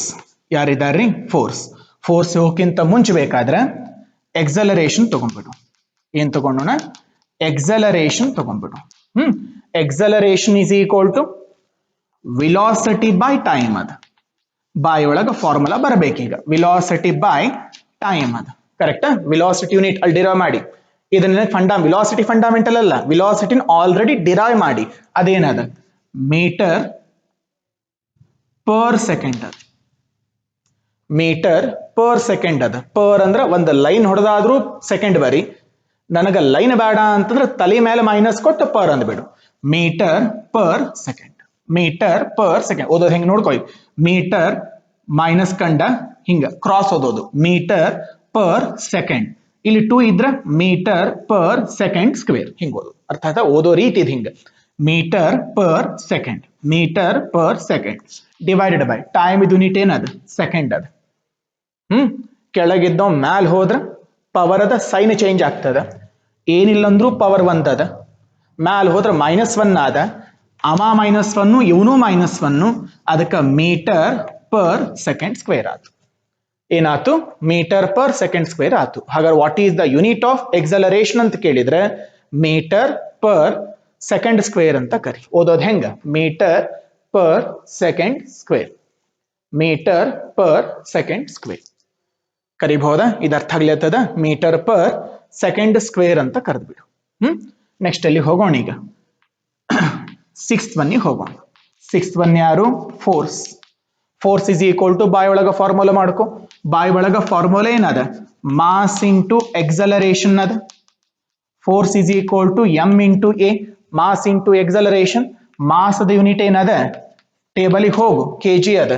ಯಾರಿದಾರ್ರಿ? ಫೋರ್ಸ್. ಫೋರ್ಸ್ ಹೋಗಕ್ಕಿಂತ ಮುಂಚೆ ಬೇಕಾದ್ರೆ ಎಕ್ಸಲರೇಷನ್ ತಗೊಂಡ್ಬಿಡು. ಏನ್ ತಗೊಂಡೋಣ? ಎಕ್ಸಲರೇಷನ್ ತಗೊಂಡ್ಬಿಡು. Acceleration is equal to velocity by time. ಅದ ಬಾಯ್ ಒಳಗ ಫಾರ್ಮುಲಾ ಬರಬೇಕೀಗ. ವೆಲಾಸಿಟಿ ಬೈ ಟೈಮ್ ಅದ. ಕರೆಕ್ಟಾ? ವೆಲಾಸಿಟಿ ಯೂನಿಟ್ ಅಲ್ಲಿ ಡಿರೈವ್ ಮಾಡಿ. ಇದನ್ನ ವೆಲಾಸಿಟಿ ಫಂಡಾಮೆಂಟಲ್ ಅಲ್ಲ, ವೆಲಾಸಿಟಿನ ಆಲ್ರೆಡಿ ಡಿರೈವ್ ಮಾಡಿ. ಅದೇನದ? ಮೀಟರ್ ಪರ್ ಸೆಕೆಂಡ್ ಅದ. ಮೀಟರ್ ಪರ್ ಸೆಕೆಂಡ್ ಅದ. ಪರ್ ಅಂದ್ರೆ ಒಂದು ಲೈನ್ ಹೊಡೆದಾದ್ರೂ ಸೆಕೆಂಡ್ ಬರಿ. ನನಗ ಲೈನ್ ಬೇಡ ಅಂತಂದ್ರೆ ತಲೆ ಮೇಲೆ ಮೈನಸ್ ಕೊಟ್ಟು ಪರ್ ಅಂದ್ಬಿಡು. Metre per second. Metre per second ಓದೋದು ಹೆಂಗ್ ನೋಡ್ಕೊಳ್ಳಿ. ಮೀಟರ್ ಮೈನಸ್ ಕಂಡ ಹಿಂಗ ಕ್ರಾಸ್ ಓದೋದು. ಮೀಟರ್ ಪರ್ ಸೆಕೆಂಡ್. ಇಲ್ಲಿ 2 ಇದ್ರೆ ಮೀಟರ್ ಪರ್ ಸೆಕೆಂಡ್ ಸ್ಕ್ವೇರ್ ಹಿಂಗ್ ಓದೋದು. ಅರ್ಥ ಆಯ್ತಾ? ಓದೋ ರೀತಿ ಇದು ಹಿಂಗ. Metre per second. Metre per second divided by time. ಇದು ಯೂನಿಟ್ ಏನದ? ಸೆಕೆಂಡ್ ಅದ. ಕೆಳಗಿದ್ದ ಮ್ಯಾಲ್ ಹೋದ್ರ ಪವರ್ ಅದ, ಸೈನ್ ಚೇಂಜ್ ಆಗ್ತದ. ಏನಿಲ್ಲಂದ್ರೂ ಪವರ್ 1 ಅದ. ಮ್ಯಾಲ್ ಹೋದ್ರ -1 ಆದ. ಅವ -1, ಇವನು -1. ಅದಕ್ಕೆ ಮೀಟರ್ ಪರ್ ಸೆಕೆಂಡ್ ಸ್ಕ್ವೇರ್ ಆತು. ಏನಾತು? ಮೀಟರ್ ಪರ್ ಸೆಕೆಂಡ್ ಸ್ಕ್ವೇರ್ ಆತು. ಹಾಗಾದ್ರೆ what is the unit of acceleration ಅಂತ ಕೇಳಿದ್ರೆ ಮೀಟರ್ ಪರ್ ಸೆಕೆಂಡ್ ಸ್ಕ್ವೇರ್ ಅಂತ ಕರಿ. ಓದೋದು ಹೆಂಗ? Metre per second square. Metre per second square ಕರಿಬಹುದಾ? ಇದು ಅರ್ಥ ಆಗ್ಲತ್ತದ? ಮೀಟರ್ ಪರ್ ಸೆಕೆಂಡ್ ಸ್ಕ್ವೇರ್ ಅಂತ ಕರೆದ್ಬಿಡು. ನೆಕ್ಸ್ಟ್ ಅಲ್ಲಿ ಹೋಗೋಣ. ಈಗ 6th ಒನ್ನಿಗೆ ಹೋಗೋಣ. 6th ಒನ್ ಯಾರು? Force. Force is equal to ಬಾಯ್ ಒಳಗ ಫಾರ್ಮುಲಾ ಮಾಡ್ಕೊ. ಬಾಯ್ ಒಳಗ ಫಾರ್ಮುಲಾ ಏನದ? ಮಾಸ್ ಇಂಟು ಎಕ್ಸಲರೇಷನ್ ಅದ. Force is equal to M into A. Mass into acceleration. Mass ಅದ ಯೂನಿಟ್ ಏನದ? ಟೇಬಲ್ ಹೋಗು. ಕೆಜಿ ಅದ.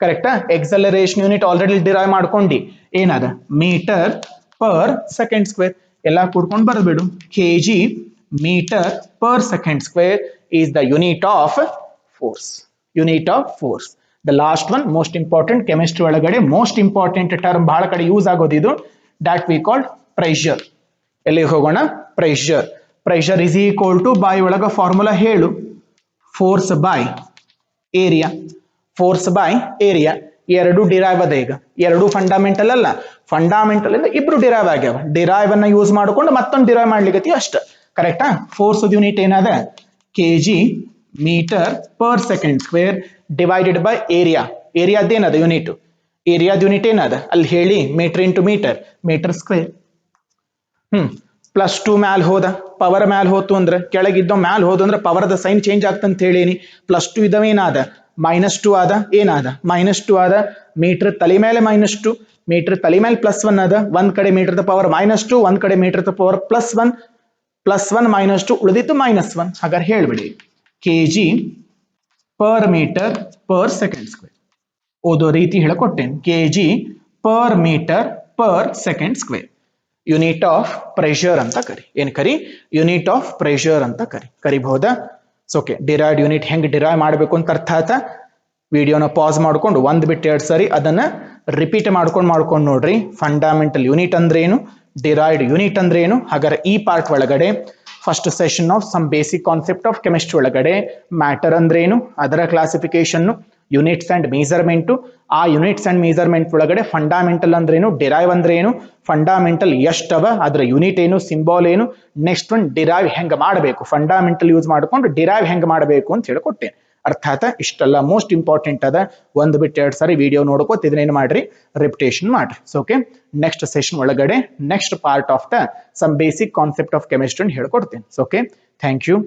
ಕರೆಕ್ಟಾ? ಎಕ್ಸಲರೇಷನ್ ಯೂನಿಟ್ ಆಲ್ರೆಡಿ ಡಿರೈವ್ ಮಾಡ್ಕೊಂಡಿ. ಏನದ? Metre per second square. ಎಲ್ಲ ಕೂಡ್ಕೊಂಡು ಬರಬೇಡು. KG metre per second square is the unit of force. Unit of force. The last one most important. Chemistry ಒಳಗಡೆ ಮೋಸ್ಟ್ ಇಂಪಾರ್ಟೆಂಟ್ ಟರ್ಮ್ ಬಹಳ ಕಡೆ ಯೂಸ್ ಆಗೋದಿದು. That we called pressure. ಎಲ್ಲಿ ಹೋಗೋಣ? Pressure. Pressure is equal to ಬಾಯ್ ಒಳಗ formula ಹೇಳು. Force by area. Force by area. ಎರಡು ಡಿರೈವ್ ಅದ. ಈಗ ಎರಡು ಫಂಡಾಮೆಂಟಲ್ ಅಲ್ಲ, ಫಂಡಾಮೆಂಟಲ್ ಇಂದ ಇಬ್ರು ಡಿರೈವ್ ಆಗ್ಯಾವ. ಡಿರೈವ್ ಅನ್ನ ಯೂಸ್ ಮಾಡ್ಕೊಂಡು ಮತ್ತೊಂದು ಡಿರೈವ್ ಮಾಡ್ಲಿಕ್ಕೆ ಅಷ್ಟ. ಕರೆಕ್ಟಾ? ಫೋರ್ಸ್ ಯೂನಿಟ್ ಏನದ? KG metre per second square divided by area. ಏರಿಯಾದೇನದ ಯೂನಿಟ್? ಏರಿಯಾದ ಯೂನಿಟ್ ಏನದ? ಅಲ್ಲಿ ಹೇಳಿ. Metre into metre, metre square. +2 ಮ್ಯಾಲ್ ಹೋದ. ಪವರ್ ಮ್ಯಾಲ್ ಹೋತು ಅಂದ್ರೆ ಕೆಳಗಿದ್ದ ಮ್ಯಾಲ್ ಹೋದು ಅಂದ್ರೆ ಪವರ್ ದ ಸೈನ್ ಚೇಂಜ್ ಆಗ್ತಂತ ಹೇಳೀನಿ. +2 ಇದ್ದವ ಏನಾದ? -2 ಆದ. ಏನಾದ? -2 ಆದ. ಮೀಟರ್ ತಲೆ ಮೇಲೆ -2, ಮೀಟರ್ ತಲೆ ಮೇಲೆ +1 ಅದ. ಒಂದ್ ಕಡೆ ಮೀಟರ್ ದ ಪವರ್ -2, ಒಂದ್ ಕಡೆ ಮೀಟರ್ ದ ಪವರ್ +1. +1 -2 ಉಳಿದಿತ್ತು -1. ಹಾಗಾದ್ರೆ ಹೇಳ್ಬಿಡಿ. KG per metre per second square. ಓದೋ ರೀತಿ ಹೇಳ್ಕೊಟ್ಟೇನೆ. KG per metre per second square. Unit of pressure ಅಂತ ಕರಿ. ಏನ್ ಕರಿ? ಯೂನಿಟ್ ಆಫ್ ಪ್ರೆಷರ್ ಅಂತ ಕರಿಬಹುದಾ? ಓಕೆ. ಡಿರೈವ್ಡ್ ಯೂನಿಟ್ ಹೆಂಗ್ ಡಿರೈವ್ ಮಾಡಬೇಕು ಅಂತ ಅರ್ಥ ಆಯ್ತಾ? ವಿಡಿಯೋನ ಪಾಸ್ ಮಾಡ್ಕೊಂಡು ಒಂದ್ ಬಿಟ್ಟು 2 ಸರಿ ಅದನ್ನ ರಿಪೀಟ್ ಮಾಡ್ಕೊಂಡು ನೋಡ್ರಿ. ಫಂಡಾಮೆಂಟಲ್ ಯೂನಿಟ್ ಅಂದ್ರೆ ಏನು, ಡಿರೈವ್ಡ್ ಯೂನಿಟ್ ಅಂದ್ರೆ ಏನು. ಹಾಗಾದ್ರೆ ಈ ಪಾರ್ಟ್ ಒಳಗಡೆ first session of some basic concept of chemistry ಒಳಗಡೆ ಮ್ಯಾಟರ್ ಅಂದ್ರೆ ಏನು, ಅದರ ಕ್ಲಾಸಿಫಿಕೇಶನ್, ಯೂನಿಟ್ಸ್ ಅಂಡ್ ಮೆಜರ್ಮೆಂಟ್, ಆ ಯೂನಿಟ್ಸ್ ಅಂಡ್ ಮೆಜರ್ಮೆಂಟ್ ಒಳಗಡೆ ಫಂಡಾಮೆಂಟಲ್ ಅಂದ್ರೆ ಏನು, ಡಿರೈವ್ ಅಂದ್ರೆ ಏನು, ಫಂಡಾಮೆಂಟಲ್ ಎಷ್ಟವ, ಅದರ ಯೂನಿಟ್ ಏನು, ಸಿಂಬಾಲ್ ಏನು, ನೆಕ್ಸ್ಟ್ ಒನ್ ಡಿರೈವ್ ಹೆಂಗ್ ಮಾಡಬೇಕು, ಫಂಡಾಮೆಂಟಲ್ ಯೂಸ್ ಮಾಡ್ಕೊಂಡು ಡಿರೈವ್ ಹೆಂಗ್ ಮಾಡಬೇಕು ಅಂತ ಹೇಳ್ಕೊಟ್ಟೇನೆ. ಅರ್ಥ ಆಯ್ತಾ? ಇಷ್ಟೆಲ್ಲ ಮೋಸ್ಟ್ ಇಂಪಾರ್ಟೆಂಟ್ ಅದ. ಒಂದ್ ಬಿಟ್ಟು 2 ಸಾರಿ ವಿಡಿಯೋ ನೋಡ್ಕೋತ ಇದನ್ನೇನು ಮಾಡ್ರಿ, ರಿಪಿಟೇಷನ್ ಮಾಡ್ರಿ. ಓಕೆ. ನೆಕ್ಸ್ಟ್ ಸೆಷನ್ ಒಳಗಡೆ next part of the some basic concept of chemistry ಹೇಳ್ಕೊಡ್ತೇನೆ. ಓಕೆ. Thank you.